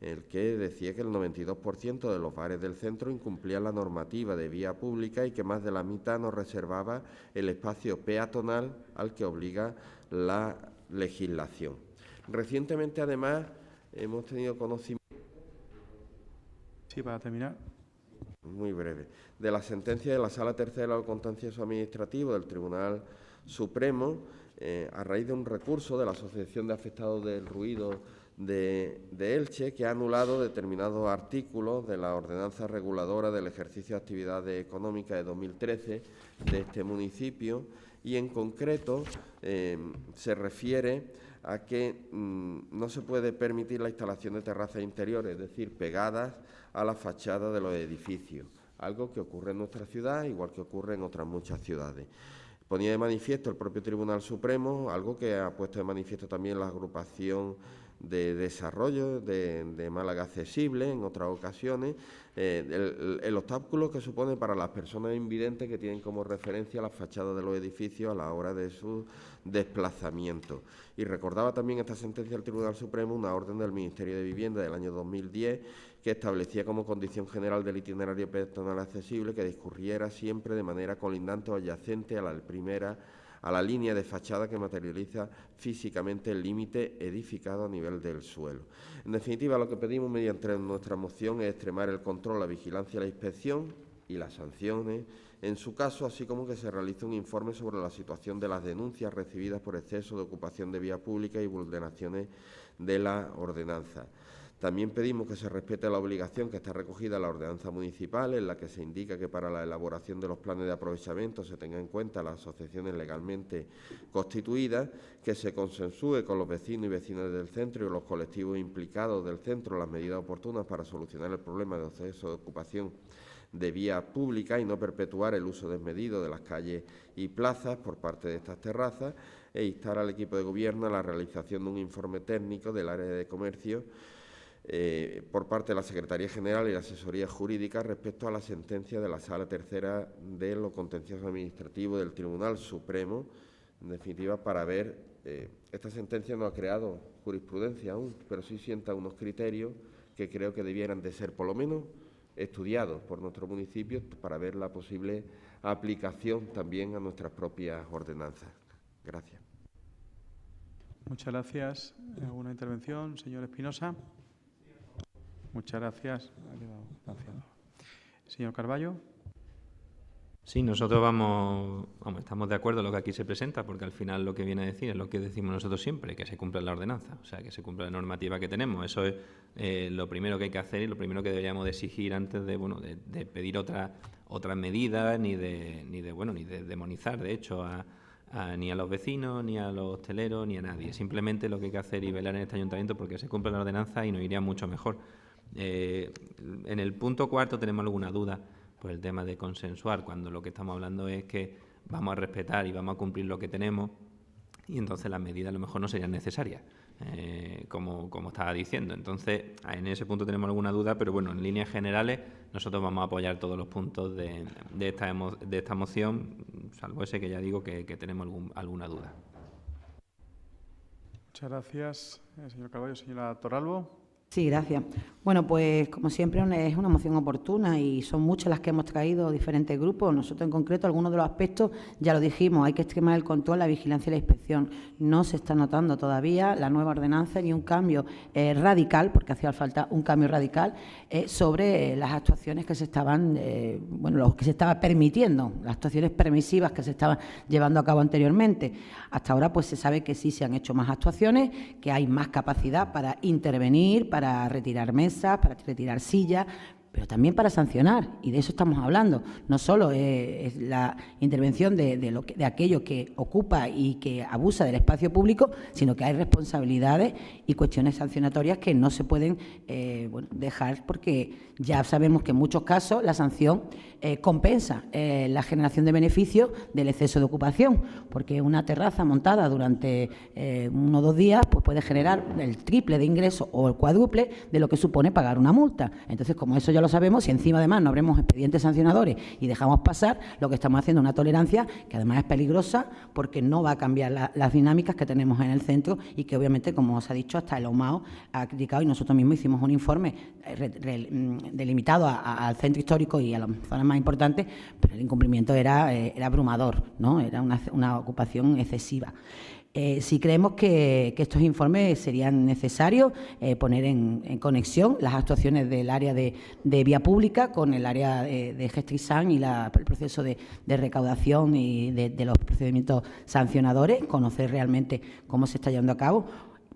en el que decía que el 92% de los bares del centro incumplían la normativa de vía pública y que más de la mitad no reservaba el espacio peatonal al que obliga la legislación. Recientemente, además, hemos tenido conocimiento... Sí, para terminar. Muy breve. De la sentencia de la Sala Tercera del Contencioso Administrativo del Tribunal Supremo, a raíz de un recurso de la Asociación de Afectados del Ruido de Elche, que ha anulado determinados artículos de la ordenanza reguladora del ejercicio de actividades económicas de 2013 de este municipio, y en concreto se refiere a que no se puede permitir la instalación de terrazas interiores, es decir, pegadas a la fachada de los edificios, algo que ocurre en nuestra ciudad, igual que ocurre en otras muchas ciudades. Ponía de manifiesto el propio Tribunal Supremo, algo que ha puesto de manifiesto también la agrupación de desarrollo de Málaga Accesible en otras ocasiones, el obstáculo que supone para las personas invidentes que tienen como referencia las fachadas de los edificios a la hora de su desplazamiento. Y recordaba también esta sentencia del Tribunal Supremo una orden del Ministerio de Vivienda del año 2010 que establecía como condición general del itinerario peatonal accesible que discurriera siempre de manera colindante o adyacente a la línea de fachada que materializa físicamente el límite edificado a nivel del suelo. En definitiva, lo que pedimos mediante nuestra moción es extremar el control, la vigilancia, la inspección y las sanciones en su caso, así como que se realice un informe sobre la situación de las denuncias recibidas por exceso de ocupación de vía pública y vulneraciones de la ordenanza. También pedimos que se respete la obligación que está recogida en la ordenanza municipal, en la que se indica que para la elaboración de los planes de aprovechamiento se tenga en cuenta las asociaciones legalmente constituidas, que se consensúe con los vecinos y vecinas del centro y los colectivos implicados del centro las medidas oportunas para solucionar el problema de exceso de ocupación de vía pública y no perpetuar el uso desmedido de las calles y plazas por parte de estas terrazas, e instar al equipo de gobierno a la realización de un informe técnico del área de comercio por parte de la Secretaría General y la Asesoría Jurídica respecto a la sentencia de la Sala Tercera de lo Contencioso Administrativo del Tribunal Supremo, en definitiva, para ver, esta sentencia no ha creado jurisprudencia aún, pero sí sienta unos criterios que creo que debieran de ser, por lo menos, estudiados por nuestro municipio para ver la posible aplicación también a nuestras propias ordenanzas. Gracias. Muchas gracias. ¿Alguna intervención, señor Espinosa? Muchas gracias. Señor Carballo. Sí, nosotros estamos de acuerdo en lo que aquí se presenta, porque al final lo que viene a decir es lo que decimos nosotros siempre, que se cumpla la ordenanza, o sea, que se cumpla la normativa que tenemos. Eso es lo primero que hay que hacer y lo primero que deberíamos de exigir antes de pedir otras medidas, ni de demonizar, de hecho, ni a los vecinos, ni a los hosteleros, ni a nadie. Simplemente lo que hay que hacer y velar en este ayuntamiento porque se cumpla la ordenanza y nos iría mucho mejor. En el punto cuarto tenemos alguna duda por el tema de consensuar, cuando lo que estamos hablando es que vamos a respetar y vamos a cumplir lo que tenemos y entonces las medidas a lo mejor no serían necesarias, como estaba diciendo. Entonces, en ese punto tenemos alguna duda, pero bueno, en líneas generales nosotros vamos a apoyar todos los puntos de esta moción, salvo ese que ya digo que tenemos alguna duda. Muchas gracias, señor Carballo. Señora Torralbo. Sí, gracias. Bueno, pues como siempre es una moción oportuna y son muchas las que hemos traído diferentes grupos. Nosotros en concreto algunos de los aspectos ya lo dijimos, hay que extremar el control, la vigilancia y la inspección. No se está notando todavía la nueva ordenanza ni un cambio radical, porque hacía falta un cambio radical sobre las actuaciones que se estaban, lo que se estaba permitiendo, las actuaciones permisivas que se estaban llevando a cabo anteriormente. Hasta ahora pues se sabe que sí se han hecho más actuaciones, que hay más capacidad para intervenir, para retirar mesas, para retirar sillas, pero también para sancionar, y de eso estamos hablando. No solo es la intervención de aquello que ocupa y que abusa del espacio público, sino que hay responsabilidades y cuestiones sancionatorias que no se pueden dejar, porque ya sabemos que en muchos casos la sanción compensa la generación de beneficios del exceso de ocupación, porque una terraza montada durante 1 o 2 días pues puede generar el triple de ingresos o el cuádruple de lo que supone pagar una multa. Entonces, como eso ya lo sabemos, y encima además no habremos expedientes sancionadores y dejamos pasar, lo que estamos haciendo es una tolerancia que además es peligrosa, porque no va a cambiar las dinámicas que tenemos en el centro y que obviamente, como os ha dicho, hasta el OMAO ha criticado, y nosotros mismos hicimos un informe delimitado al centro histórico y a las zonas más importantes, pero el incumplimiento era abrumador, ¿no? Era una ocupación excesiva. Sí creemos que estos informes serían necesarios poner en conexión las actuaciones del área de vía pública con el área de Gestisán y el proceso de recaudación y de los procedimientos sancionadores, conocer realmente cómo se está llevando a cabo.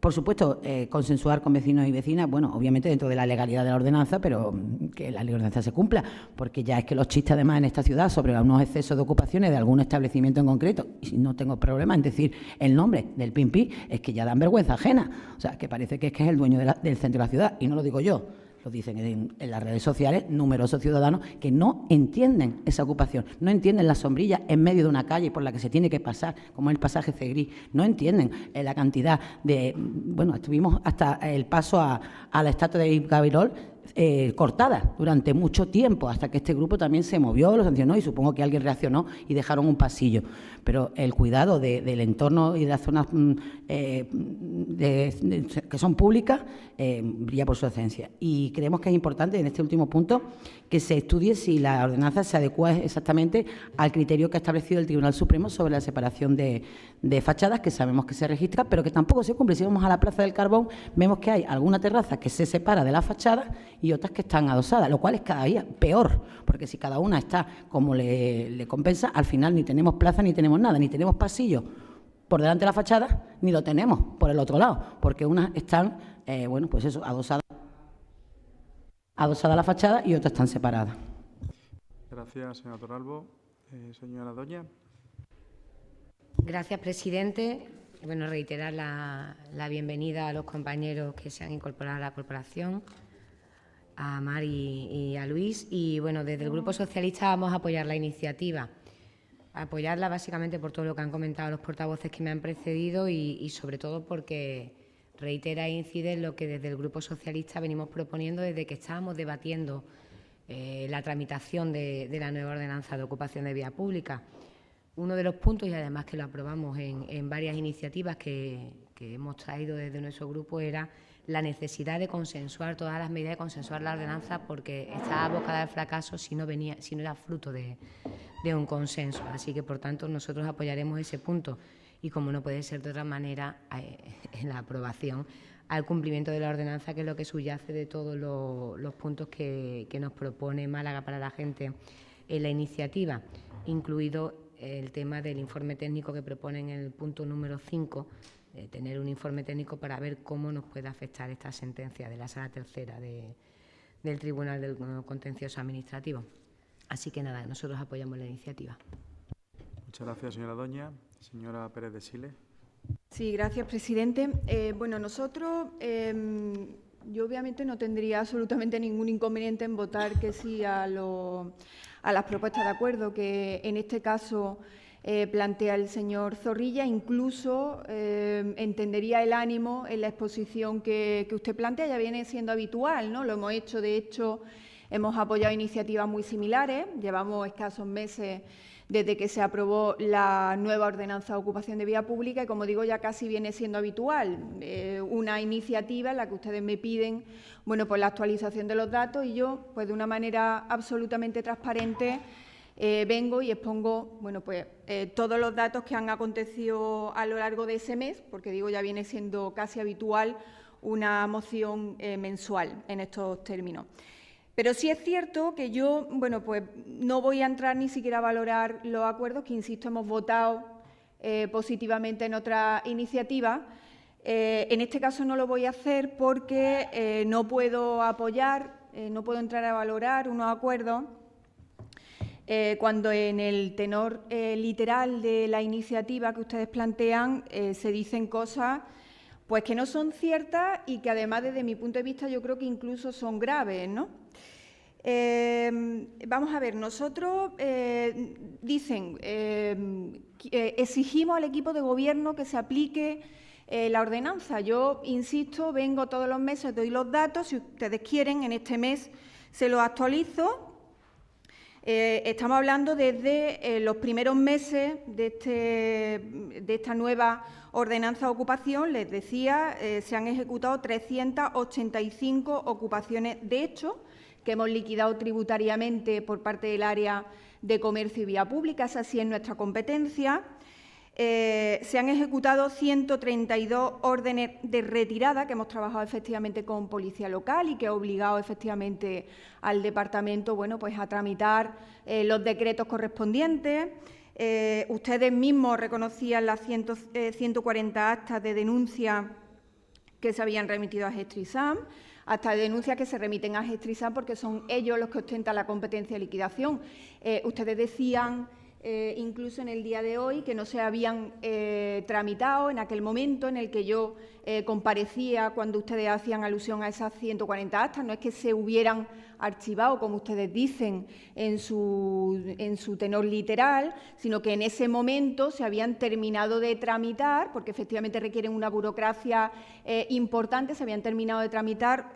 Por supuesto, consensuar con vecinos y vecinas, bueno, obviamente dentro de la legalidad de la ordenanza, pero que la ordenanza se cumpla, porque ya es que los chistes además en esta ciudad sobre unos excesos de ocupaciones de algún establecimiento en concreto, y no tengo problema en decir el nombre del Pimpi, es que ya dan vergüenza ajena. O sea, que parece que es el dueño del centro de la ciudad, y no lo digo yo. Lo dicen en las redes sociales numerosos ciudadanos que no entienden esa ocupación, no entienden la sombrilla en medio de una calle por la que se tiene que pasar, como el pasaje Cegrí, no entienden la cantidad de... Bueno, estuvimos hasta el paso a la estatua de Gavirol cortada durante mucho tiempo, hasta que este grupo también se movió, lo sancionó y supongo que alguien reaccionó y dejaron un pasillo. Pero el cuidado del entorno y de las zonas que son públicas brilla por su ausencia. Y creemos que es importante en este último punto que se estudie si la ordenanza se adecua exactamente al criterio que ha establecido el Tribunal Supremo sobre la separación de fachadas, que sabemos que se registra, pero que tampoco se cumple. Si vamos a la Plaza del Carbón, vemos que hay alguna terraza que se separa de la fachada y otras que están adosadas, lo cual es cada día peor, porque si cada una está como le compensa, al final ni tenemos plaza ni tenemos nada, ni tenemos pasillo por delante de la fachada, ni lo tenemos por el otro lado, porque unas están, bueno, pues eso, adosadas a la fachada y otras están separadas. Gracias, señora Torralbo. Señora Doña. Gracias, presidente. Bueno, reiterar la bienvenida a los compañeros que se han incorporado a la corporación, a Mar y a Luis. Y bueno, desde el Grupo Socialista vamos a apoyar la iniciativa, apoyarla básicamente por todo lo que han comentado los portavoces que me han precedido y sobre todo porque reitera e incide en lo que desde el Grupo Socialista venimos proponiendo desde que estábamos debatiendo la tramitación de la nueva ordenanza de ocupación de vía pública. Uno de los puntos, y además que lo aprobamos en varias iniciativas que hemos traído desde nuestro grupo, era la necesidad de consensuar todas las medidas, de consensuar la ordenanza, porque estaba abocada al fracaso si no era fruto de un consenso. Así que, por tanto, nosotros apoyaremos ese punto y, como no puede ser de otra manera, en la aprobación al cumplimiento de la ordenanza, que es lo que subyace de todos los puntos que nos propone Málaga para la gente en la iniciativa, incluido el tema del informe técnico que proponen en el punto número 5, tener un informe técnico para ver cómo nos puede afectar esta sentencia de la Sala Tercera del Tribunal del Contencioso Administrativo. Así que nada, nosotros apoyamos la iniciativa. Muchas gracias, señora Doña. Señora Pérez de Siles. Sí, gracias, presidente. Bueno, nosotros, yo obviamente no tendría absolutamente ningún inconveniente en votar que sí a las propuestas de acuerdo que en este caso plantea el señor Zorrilla. Incluso entendería el ánimo en la exposición que usted plantea, ya viene siendo habitual, ¿no? Lo hemos hecho, de hecho, hemos apoyado iniciativas muy similares, llevamos escasos meses desde que se aprobó la nueva ordenanza de ocupación de vía pública y, como digo, ya casi viene siendo habitual una iniciativa en la que ustedes me piden, bueno, pues la actualización de los datos y yo, pues de una manera absolutamente transparente, vengo y expongo, bueno, pues todos los datos que han acontecido a lo largo de ese mes, porque digo, ya viene siendo casi habitual una moción mensual en estos términos. Pero sí es cierto que yo, bueno, pues no voy a entrar ni siquiera a valorar los acuerdos que, insisto, hemos votado positivamente en otra iniciativa. En este caso no lo voy a hacer porque no puedo apoyar no puedo entrar a valorar unos acuerdos cuando en el tenor literal de la iniciativa que ustedes plantean se dicen cosas pues que no son ciertas y que además desde mi punto de vista yo creo que incluso son graves, ¿no? Vamos a ver, nosotros dicen exigimos al equipo de gobierno que se aplique la ordenanza. Yo insisto, vengo todos los meses, doy los datos, si ustedes quieren, en este mes se los actualizo. Estamos hablando desde los primeros meses de esta nueva ordenanza de ocupación, les decía, se han ejecutado 385 ocupaciones de hecho, que hemos liquidado tributariamente por parte del área de comercio y vía pública, esa sí es nuestra competencia. Se han ejecutado 132 órdenes de retirada, que hemos trabajado efectivamente con Policía Local y que ha obligado efectivamente al Departamento pues a tramitar los decretos correspondientes. Ustedes mismos reconocían las 140 actas de denuncia que se habían remitido a Gestrisam, hasta denuncias que se remiten a Gestrisam porque son ellos los que ostentan la competencia de liquidación. Ustedes decían incluso en el día de hoy que no se habían tramitado en aquel momento en el que yo comparecía cuando ustedes hacían alusión a esas 140 actas. No es que se hubieran archivado, como ustedes dicen, en su tenor literal, sino que en ese momento se habían terminado de tramitar, porque efectivamente requieren una burocracia importante, se habían terminado de tramitar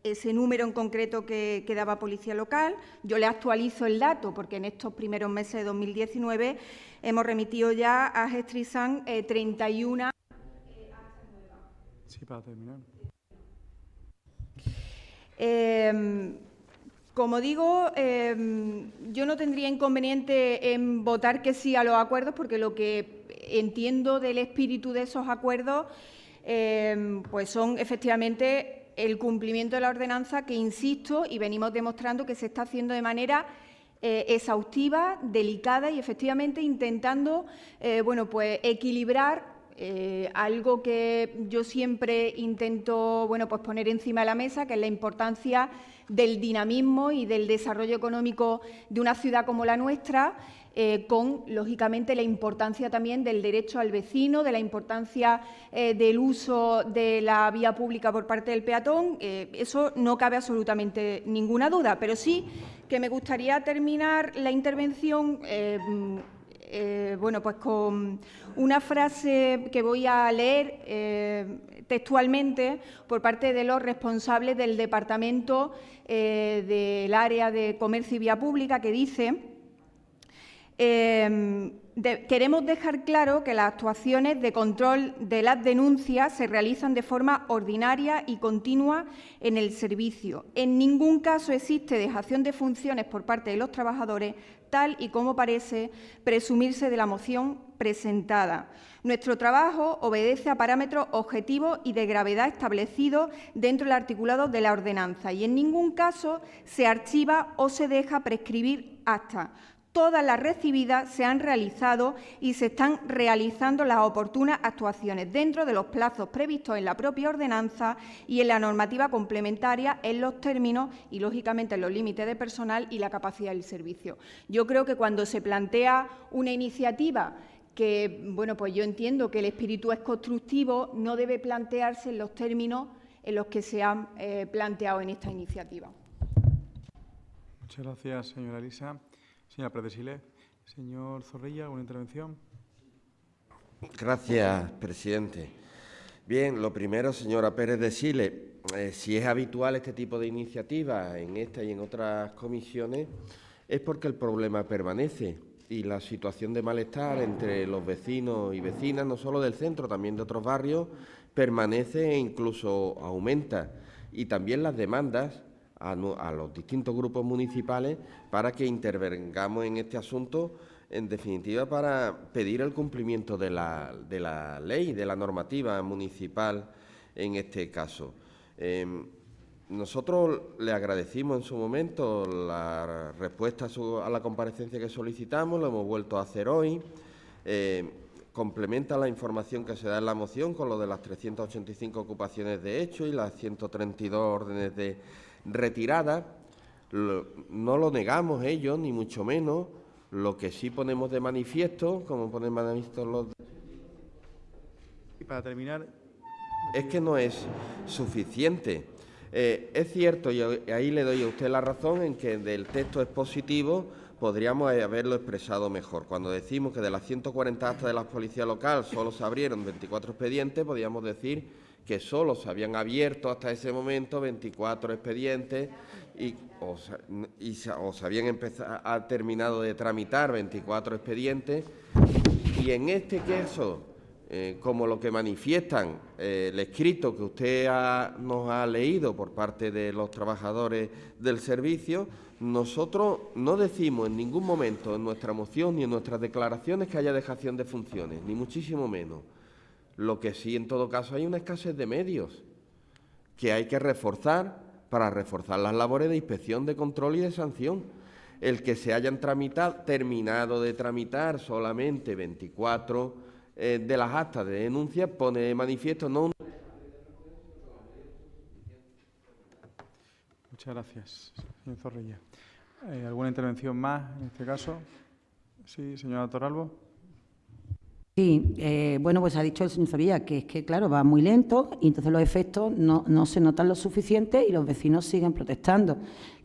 ese número en concreto que daba Policía Local. Yo le actualizo el dato porque en estos primeros meses de 2019 hemos remitido ya a Gestrisam 31. Sí, para terminar. Como digo, yo no tendría inconveniente en votar que sí a los acuerdos porque lo que entiendo del espíritu de esos acuerdos pues son efectivamente el cumplimiento de la ordenanza que, insisto, y venimos demostrando que se está haciendo de manera exhaustiva, delicada y efectivamente intentando pues equilibrar algo que yo siempre intento pues poner encima de la mesa, que es la importancia del dinamismo y del desarrollo económico de una ciudad como la nuestra, con, lógicamente, la importancia también del derecho al vecino, de la importancia del uso de la vía pública por parte del peatón. Eso no cabe absolutamente ninguna duda, pero sí que me gustaría terminar la intervención pues con una frase que voy a leer textualmente por parte de los responsables del Departamento del Área de Comercio y Vía Pública, que dice: queremos dejar claro que las actuaciones de control de las denuncias se realizan de forma ordinaria y continua en el servicio. En ningún caso existe dejación de funciones por parte de los trabajadores, tal y como parece presumirse de la moción presentada. Nuestro trabajo obedece a parámetros objetivos y de gravedad establecidos dentro del articulado de la ordenanza y en ningún caso se archiva o se deja prescribir acta. Todas las recibidas se han realizado y se están realizando las oportunas actuaciones dentro de los plazos previstos en la propia ordenanza y en la normativa complementaria en los términos y, lógicamente, en los límites de personal y la capacidad del servicio. Yo creo que cuando se plantea una iniciativa que, pues yo entiendo que el espíritu es constructivo, no debe plantearse en los términos en los que se han planteado en esta iniciativa. Muchas gracias, señora Elisa. Señora Pérez de Silés. Señor Zorrilla, ¿alguna intervención? Gracias, presidente. Bien, lo primero, señora Pérez de Silés, si es habitual este tipo de iniciativas en esta y en otras comisiones, es porque el problema permanece y la situación de malestar entre los vecinos y vecinas, no solo del centro, también de otros barrios, permanece e incluso aumenta. Y también las demandas a los distintos grupos municipales para que intervengamos en este asunto, en definitiva, para pedir el cumplimiento de la ley, de la normativa municipal en este caso. Nosotros le agradecimos en su momento la respuesta a la comparecencia que solicitamos, lo hemos vuelto a hacer hoy. Complementa la información que se da en la moción con lo de las 385 ocupaciones de hecho y las 132 órdenes de retirada. No lo negamos ellos, ni mucho menos. Lo que sí ponemos de manifiesto, como ponen de manifiesto los... Y para terminar... Es que no es suficiente. Es cierto, y ahí le doy a usted la razón, en que del texto expositivo podríamos haberlo expresado mejor. Cuando decimos que de las 140 actas de la Policía Local solo se abrieron 24 expedientes, podríamos decir que solo se habían abierto hasta ese momento 24 expedientes o se habían terminado de tramitar 24 expedientes. Y en este caso, como lo que manifiestan el escrito que usted nos ha leído por parte de los trabajadores del servicio, nosotros no decimos en ningún momento en nuestra moción ni en nuestras declaraciones que haya dejación de funciones, ni muchísimo menos. Lo que sí, en todo caso, hay una escasez de medios que hay que reforzar para reforzar las labores de inspección, de control y de sanción. El que se hayan terminado de tramitar solamente 24 de las actas de denuncia pone de manifiesto no... Muchas gracias, señor Zorrilla. ¿Alguna intervención más en este caso? Sí, señora Torralbo. Sí, bueno, pues ha dicho el señor Zorrilla que es que, claro, va muy lento y entonces los efectos no se notan lo suficiente y los vecinos siguen protestando.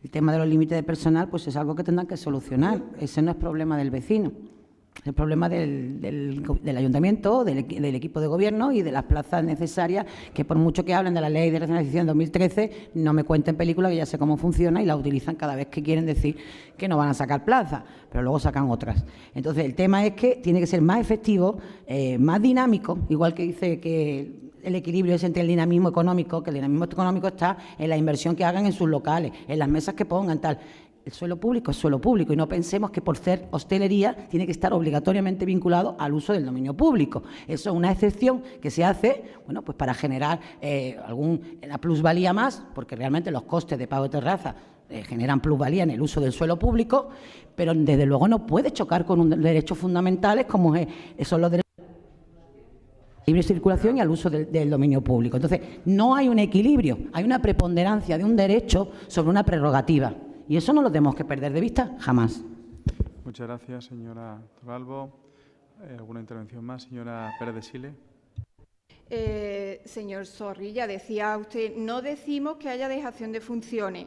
El tema de los límites de personal pues es algo que tendrán que solucionar. Ese no es problema del vecino. Es el problema del ayuntamiento, del equipo de gobierno y de las plazas necesarias, que por mucho que hablen de la ley de racionalización 2013, no me cuenten películas, que ya sé cómo funciona y la utilizan cada vez que quieren decir que no van a sacar plazas, pero luego sacan otras. Entonces, el tema es que tiene que ser más efectivo, más dinámico, igual que dice que el equilibrio es entre el dinamismo económico, que el dinamismo económico está en la inversión que hagan en sus locales, en las mesas que pongan, tal. El suelo público es suelo público y no pensemos que por ser hostelería tiene que estar obligatoriamente vinculado al uso del dominio público. Eso es una excepción que se hace, bueno, pues para generar la plusvalía más, porque realmente los costes de pago de terraza generan plusvalía en el uso del suelo público, pero desde luego no puede chocar con derechos fundamentales como son los derechos de libre circulación y al uso del dominio público. Entonces, no hay un equilibrio, hay una preponderancia de un derecho sobre una prerrogativa. Y eso no lo tenemos que perder de vista jamás. Muchas gracias, señora Torralbo. ¿Alguna intervención más? Señora Pérez de Sile. Señor Zorrilla, decía usted, no decimos que haya dejación de funciones.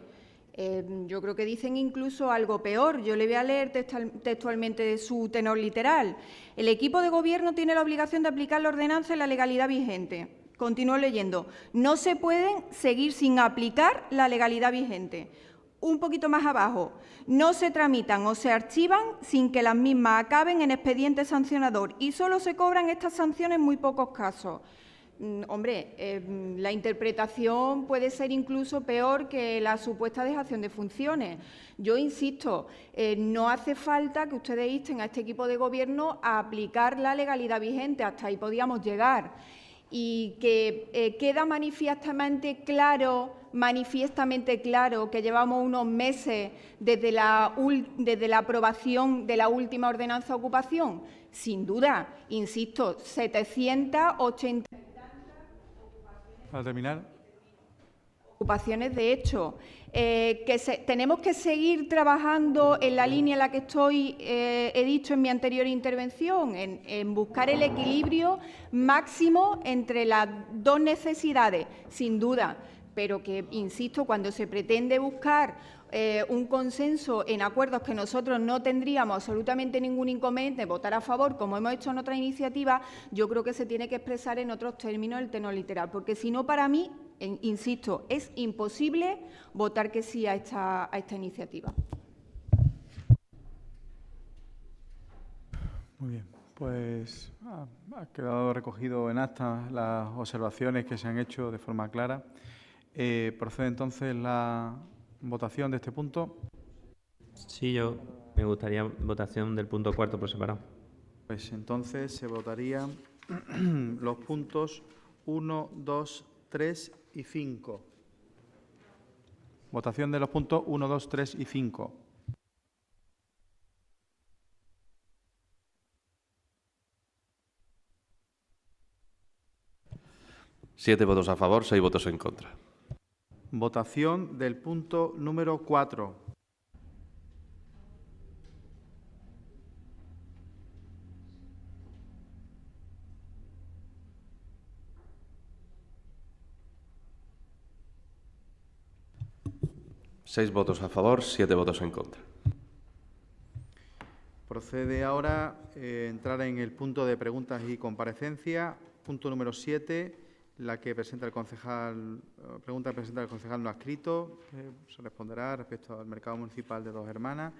Yo creo que dicen incluso algo peor. Yo le voy a leer textualmente de su tenor literal. El equipo de gobierno tiene la obligación de aplicar la ordenanza en la legalidad vigente. Continúo leyendo. No se pueden seguir sin aplicar la legalidad vigente. Un poquito más abajo, no se tramitan o se archivan sin que las mismas acaben en expediente sancionador y solo se cobran estas sanciones en muy pocos casos. Hombre, la interpretación puede ser incluso peor que la supuesta dejación de funciones. Yo insisto, no hace falta que ustedes insten a este equipo de gobierno a aplicar la legalidad vigente, hasta ahí podíamos llegar. Y que queda manifiestamente claro que llevamos unos meses desde la aprobación de la última ordenanza de ocupación. Sin duda, insisto, 780 Para terminar. Ocupaciones de hecho. Tenemos que seguir trabajando en la línea en la que he dicho en mi anterior intervención, en buscar el equilibrio máximo entre las dos necesidades, sin duda, pero que, insisto, cuando se pretende buscar un consenso en acuerdos que nosotros no tendríamos absolutamente ningún inconveniente en votar a favor, como hemos hecho en otra iniciativa, yo creo que se tiene que expresar en otros términos el tenor literal, porque si no, para mí, insisto, es imposible votar que sí a esta iniciativa. Muy bien, pues ha quedado recogido en acta las observaciones que se han hecho de forma clara. Procede entonces la votación de este punto. Sí, me gustaría votación del punto cuarto por separado. Pues entonces se votarían los puntos 1, 2, 3 y 5. Votación de los puntos 1, 2, 3 y 5. Siete votos a favor, 6 votos en contra. Votación del punto número 4. Seis votos a favor, 7 votos en contra. Procede ahora entrar en el punto de preguntas y comparecencia. Punto número 7, la que presenta el concejal, pregunta que presenta el concejal no adscrito, que se responderá respecto al mercado municipal de Dos Hermanas.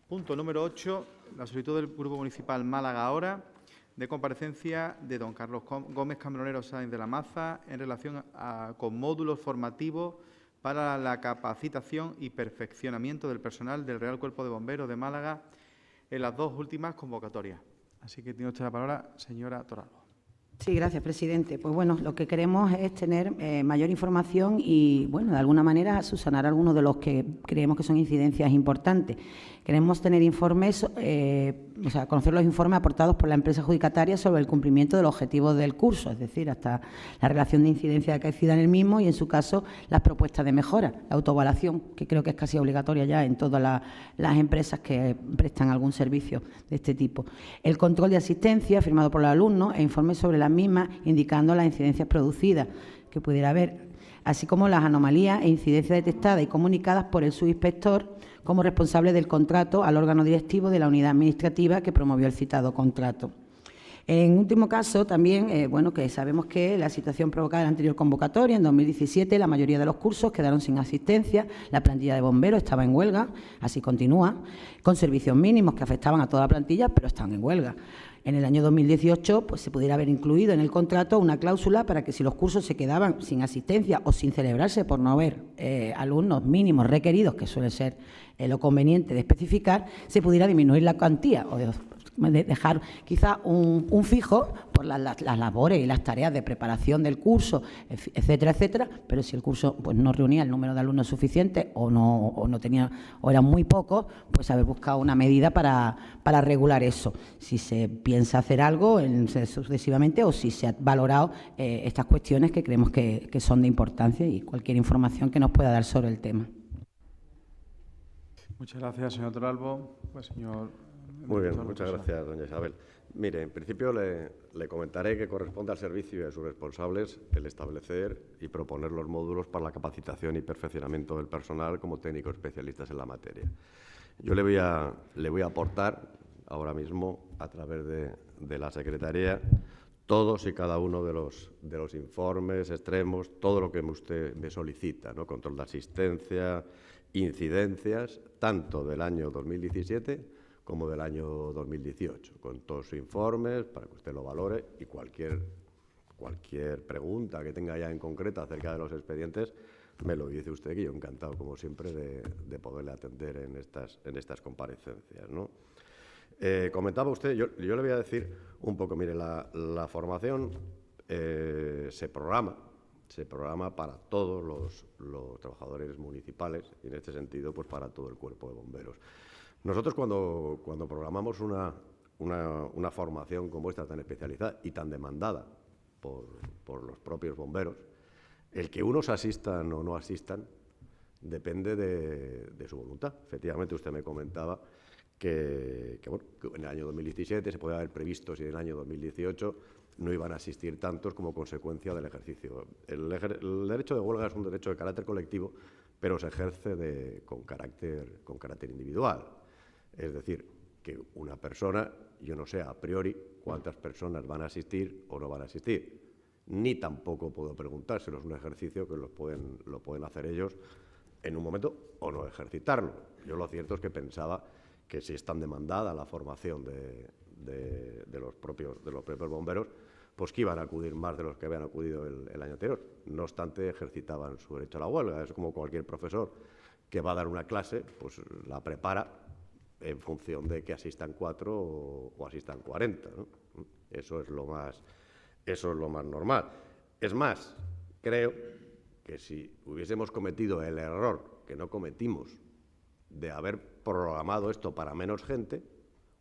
Punto número 8, la solicitud del Grupo Municipal Málaga Ahora de comparecencia de don Carlos Gómez Cambronero Sáenz de la Maza en relación con módulos formativos para la capacitación y perfeccionamiento del personal del Real Cuerpo de Bomberos de Málaga en las dos últimas convocatorias. Así que tiene usted la palabra, señora Torralbo. Sí, gracias, presidente. Pues bueno, lo que queremos es tener mayor información y, bueno, de alguna manera subsanar algunos de los que creemos que son incidencias importantes. Queremos tener informes, conocer los informes aportados por la empresa adjudicataria sobre el cumplimiento de los objetivos del curso, es decir, hasta la relación de incidencia acaecida en el mismo y, en su caso, las propuestas de mejora, la autoevaluación, que creo que es casi obligatoria ya en todas las empresas que prestan algún servicio de este tipo. El control de asistencia firmado por los alumnos e informes sobre las mismas, indicando las incidencias producidas que pudiera haber, así como las anomalías e incidencias detectadas y comunicadas por el subinspector como responsable del contrato al órgano directivo de la unidad administrativa que promovió el citado contrato. En último caso, también, que sabemos que la situación provocada en la anterior convocatoria, en 2017, la mayoría de los cursos quedaron sin asistencia, la plantilla de bomberos estaba en huelga, así continúa, con servicios mínimos que afectaban a toda la plantilla, pero están en huelga. En el año 2018 se pudiera haber incluido en el contrato una cláusula para que si los cursos se quedaban sin asistencia o sin celebrarse por no haber alumnos mínimos requeridos, que suele ser lo conveniente de especificar, se pudiera disminuir la cuantía o de dejar quizá un fijo por las labores y las tareas de preparación del curso, etcétera, etcétera, pero si el curso pues no reunía el número de alumnos suficiente o no tenía o eran muy pocos, pues haber buscado una medida para regular eso. Si se piensa hacer algo sucesivamente o si se ha valorado estas cuestiones que creemos que son de importancia y cualquier información que nos pueda dar sobre el tema. Muchas gracias, señor Torralbo. Pues, señor... Muy bien, muchas gracias, doña Isabel. Mire, en principio le comentaré que corresponde al servicio y a sus responsables el establecer y proponer los módulos para la capacitación y perfeccionamiento del personal como técnicos especialistas en la materia. Yo le voy a aportar ahora mismo, a través de la Secretaría, todos y cada uno de los informes extremos, todo lo que usted me solicita, ¿no? Control de asistencia, incidencias, tanto del año 2017 como del año 2018, con todos sus informes, para que usted lo valore y cualquier pregunta que tenga ya en concreto acerca de los expedientes, me lo dice usted, que yo encantado, como siempre, de poderle atender en estas comparecencias, ¿no? Comentaba usted, yo le voy a decir un poco, mire, la formación se programa para todos los trabajadores municipales y, en este sentido, pues para todo el cuerpo de bomberos. Nosotros, cuando programamos una formación como esta, tan especializada y tan demandada por los propios bomberos, el que unos asistan o no asistan depende de su voluntad. Efectivamente, usted me comentaba que en el año 2017 se podía haber previsto si en el año 2018 no iban a asistir tantos como consecuencia del ejercicio. El derecho de huelga es un derecho de carácter colectivo, pero se ejerce con carácter individual. Es decir, que una persona, yo no sé a priori cuántas personas van a asistir o no van a asistir, ni tampoco puedo preguntárselo, es un ejercicio que lo pueden hacer ellos en un momento o no ejercitarlo. Yo lo cierto es que pensaba que si es tan demandada la formación de los propios bomberos, pues que iban a acudir más de los que habían acudido el año anterior. No obstante, ejercitaban su derecho a la huelga. Es como cualquier profesor que va a dar una clase, pues la prepara en función de que asistan 4 o asistan 40, ¿no? Eso es lo más normal. Es más, creo que si hubiésemos cometido el error que no cometimos de haber programado esto para menos gente,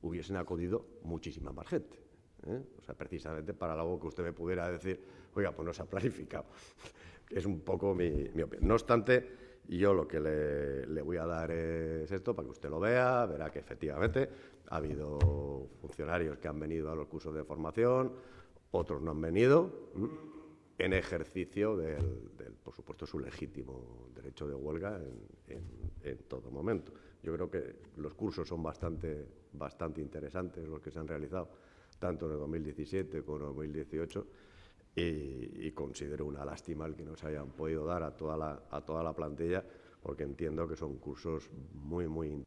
hubiesen acudido muchísima más gente, ¿eh? O sea, precisamente para algo que usted me pudiera decir, oiga, pues no se ha planificado. Es un poco mi opinión. No obstante, yo lo que le voy a dar es esto para que usted lo vea, verá que efectivamente ha habido funcionarios que han venido a los cursos de formación, otros no han venido, en ejercicio por supuesto, su legítimo derecho de huelga en todo momento. Yo creo que los cursos son bastante interesantes los que se han realizado, tanto en el 2017 como en el 2018, y considero una lástima el que no se hayan podido dar a toda la plantilla, porque entiendo que son cursos muy interesantes.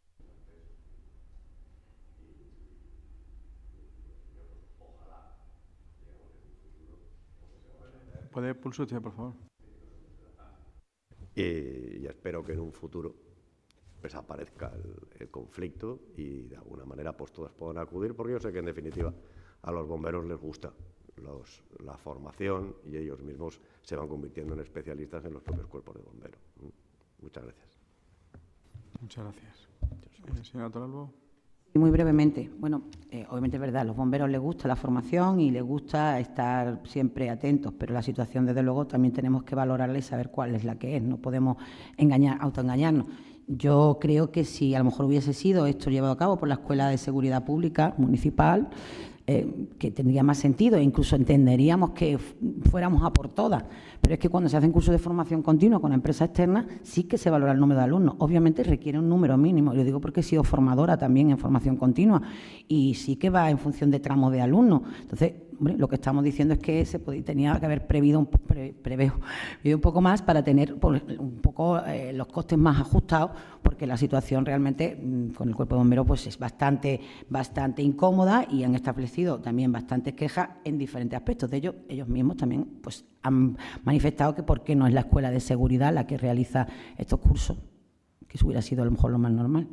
¿Puede pulsar usted, por favor? Y espero que en un futuro desaparezca el conflicto y de alguna manera pues todos puedan acudir, porque yo sé que en definitiva a los bomberos les gusta la formación y ellos mismos se van convirtiendo en especialistas en los propios cuerpos de bomberos. Muchas gracias. Muchas gracias. Señora Torralbo. Muy brevemente. Bueno, obviamente es verdad, a los bomberos les gusta la formación y les gusta estar siempre atentos, pero la situación, desde luego, también tenemos que valorarla y saber cuál es la que es. No podemos autoengañarnos. Yo creo que si a lo mejor hubiese sido esto llevado a cabo por la Escuela de Seguridad Pública Municipal, que tendría más sentido e incluso entenderíamos que fuéramos a por todas. Pero es que cuando se hacen cursos de formación continua con empresas externas, sí que se valora el número de alumnos. Obviamente requiere un número mínimo. Lo digo porque he sido formadora también en formación continua y sí que va en función de tramos de alumnos. Entonces, hombre, lo que estamos diciendo es que tenía que haber previsto un poco más para tener un poco los costes más ajustados, porque la situación realmente con el cuerpo de bomberos pues es bastante incómoda y han establecido también bastantes quejas en diferentes aspectos. De ellos mismos también pues han manifestado que por qué no es la Escuela de Seguridad la que realiza estos cursos, que eso hubiera sido a lo mejor lo más normal.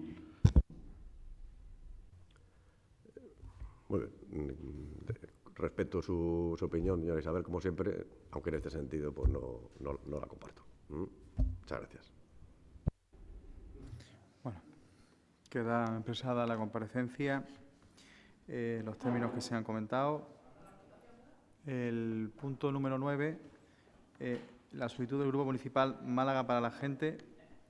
Muy bien. Respeto su opinión, señora Isabel, como siempre, aunque en este sentido pues no la comparto. Muchas gracias. Bueno, queda expresada la comparecencia, los términos que se han comentado. El punto número 9, la solicitud del Grupo Municipal Málaga para la Gente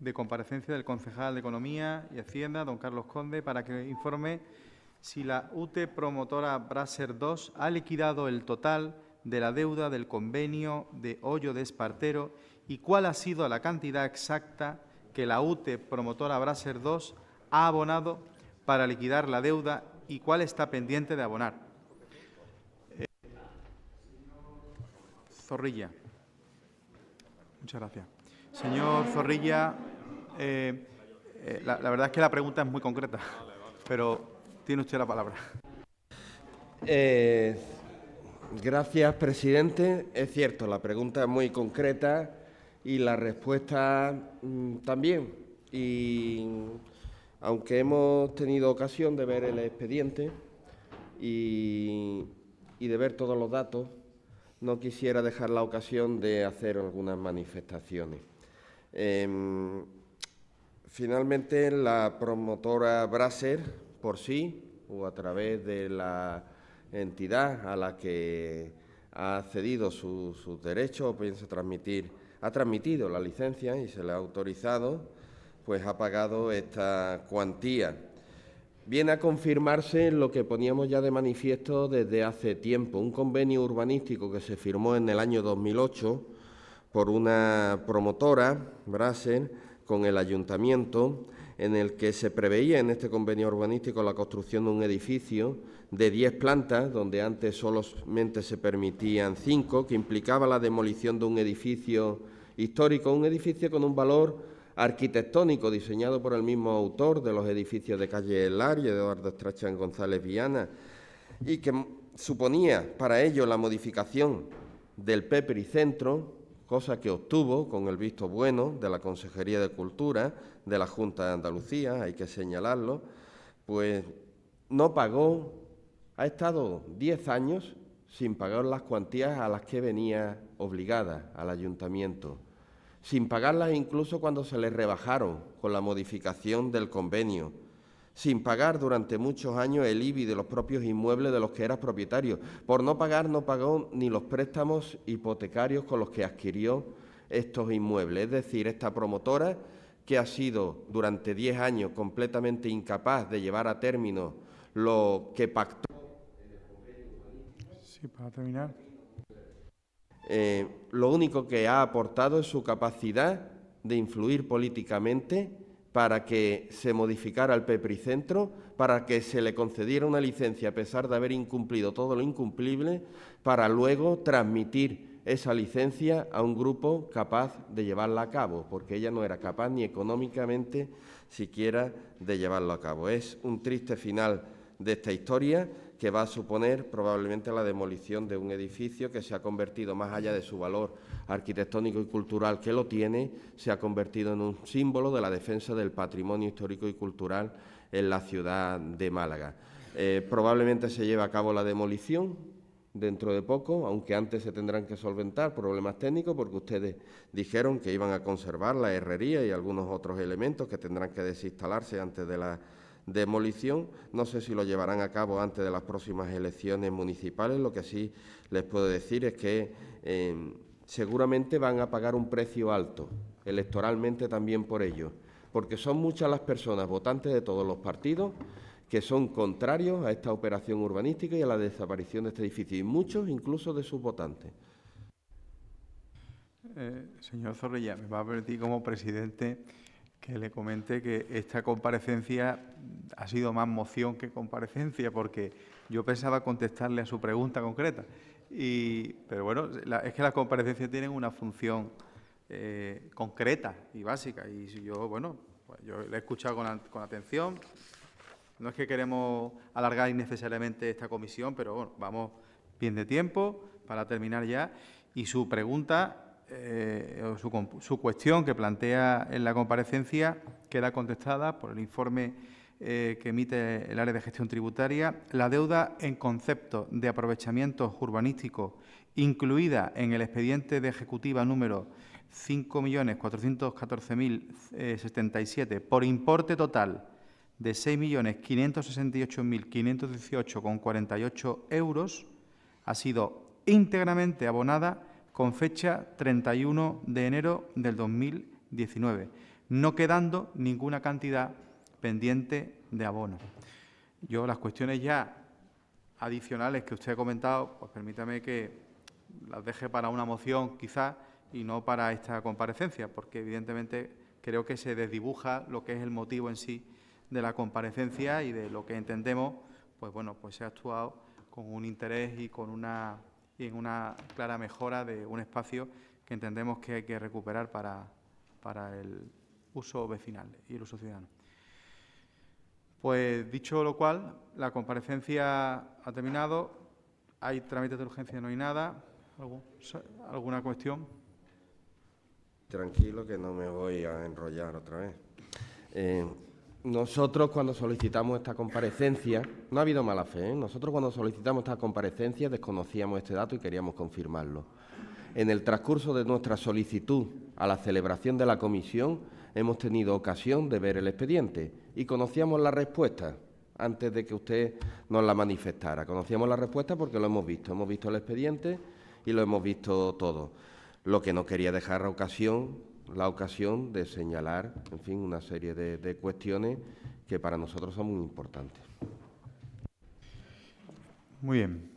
de comparecencia del concejal de Economía y Hacienda, don Carlos Conde, para que informe si la UTE promotora Braser 2 ha liquidado el total de la deuda del convenio de Hoyo de Espartero y cuál ha sido la cantidad exacta que la UTE promotora Braser 2 ha abonado para liquidar la deuda y cuál está pendiente de abonar. Zorrilla. Muchas gracias. Señor Zorrilla, la verdad es que la pregunta es muy concreta, pero tiene usted la palabra. Gracias, presidente. Es cierto, la pregunta es muy concreta y la respuesta también. Y aunque hemos tenido ocasión de ver el expediente y de ver todos los datos, no quisiera dejar la ocasión de hacer algunas manifestaciones. Finalmente, la promotora Braser, por sí o a través de la entidad a la que ha cedido sus derechos o piensa transmitir, ha transmitido la licencia y se le ha autorizado, pues ha pagado esta cuantía. Viene a confirmarse lo que poníamos ya de manifiesto desde hace tiempo, un convenio urbanístico que se firmó en el año 2008 por una promotora, Braser, con el ayuntamiento, en el que se preveía en este convenio urbanístico la construcción de un edificio de 10 plantas, donde antes solamente se permitían 5, que implicaba la demolición de un edificio histórico, un edificio con un valor arquitectónico diseñado por el mismo autor de los edificios de calle El Ar y Eduardo Strachan González Viana, y que suponía para ello la modificación del Pepericentro, cosa que obtuvo con el visto bueno de la Consejería de Cultura de la Junta de Andalucía, hay que señalarlo, pues no pagó, ha estado 10 años sin pagar las cuantías a las que venía obligada al ayuntamiento, sin pagarlas incluso cuando se les rebajaron con la modificación del convenio, sin pagar durante muchos años el IBI de los propios inmuebles de los que era propietario. Por no pagar, no pagó ni los préstamos hipotecarios con los que adquirió estos inmuebles. Es decir, esta promotora, que ha sido durante 10 años completamente incapaz de llevar a término lo que pactó. Sí, para terminar. Lo único que ha aportado es su capacidad de influir políticamente para que se modificara el Pepricentro, para que se le concediera una licencia a pesar de haber incumplido todo lo incumplible, para luego transmitir esa licencia a un grupo capaz de llevarla a cabo, porque ella no era capaz ni económicamente siquiera de llevarlo a cabo. Es un triste final de esta historia, que va a suponer probablemente la demolición de un edificio que se ha convertido, más allá de su valor arquitectónico y cultural que lo tiene, se ha convertido en un símbolo de la defensa del patrimonio histórico y cultural en la ciudad de Málaga. Probablemente se lleve a cabo la demolición dentro de poco, aunque antes se tendrán que solventar problemas técnicos, porque ustedes dijeron que iban a conservar la herrería y algunos otros elementos que tendrán que desinstalarse antes de la demolición. No sé si lo llevarán a cabo antes de las próximas elecciones municipales. Lo que sí les puedo decir es que seguramente van a pagar un precio alto, electoralmente también por ello, porque son muchas las personas votantes de todos los partidos que son contrarios a esta operación urbanística y a la desaparición de este edificio, y muchos incluso de sus votantes. Señor Zorrilla, me va a permitir como presidente que le comente que esta comparecencia ha sido más moción que comparecencia, porque yo pensaba contestarle a su pregunta concreta. Pero bueno, es que las comparecencias tienen una función concreta y básica. Y si yo, bueno, pues yo le he escuchado con atención. No es que queremos alargar innecesariamente esta comisión, pero bueno, vamos bien de tiempo para terminar ya. Y su pregunta, su cuestión que plantea en la comparecencia queda contestada por el informe que emite el área de gestión tributaria. La deuda en concepto de aprovechamientos urbanísticos incluida en el expediente de ejecutiva número 5.414.077 por importe total de 6.568.518,48 euros ha sido íntegramente abonada con fecha 31 de enero del 2019, no quedando ninguna cantidad pendiente de abono. Yo las cuestiones ya adicionales que usted ha comentado, pues permítame que las deje para una moción quizás y no para esta comparecencia, porque evidentemente creo que se desdibuja lo que es el motivo en sí de la comparecencia y de lo que entendemos, pues bueno, pues se ha actuado con un interés y en una clara mejora de un espacio que entendemos que hay que recuperar para el uso vecinal y el uso ciudadano. Pues dicho lo cual, la comparecencia ha terminado. ¿Hay trámites de urgencia? No hay nada. ¿Alguna cuestión? Tranquilo, que no me voy a enrollar otra vez. Nosotros, cuando solicitamos esta comparecencia, no ha habido mala fe, nosotros cuando solicitamos esta comparecencia desconocíamos este dato y queríamos confirmarlo. En el transcurso de nuestra solicitud a la celebración de la comisión, hemos tenido ocasión de ver el expediente y conocíamos la respuesta antes de que usted nos la manifestara. Conocíamos la respuesta porque lo hemos visto el expediente y lo hemos visto todo. Lo que no quería dejar la ocasión de señalar, en fin, una serie de cuestiones que para nosotros son muy importantes. Muy bien.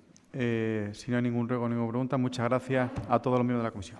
Si no hay ningún ruego, ninguna pregunta, muchas gracias a todos los miembros de la comisión.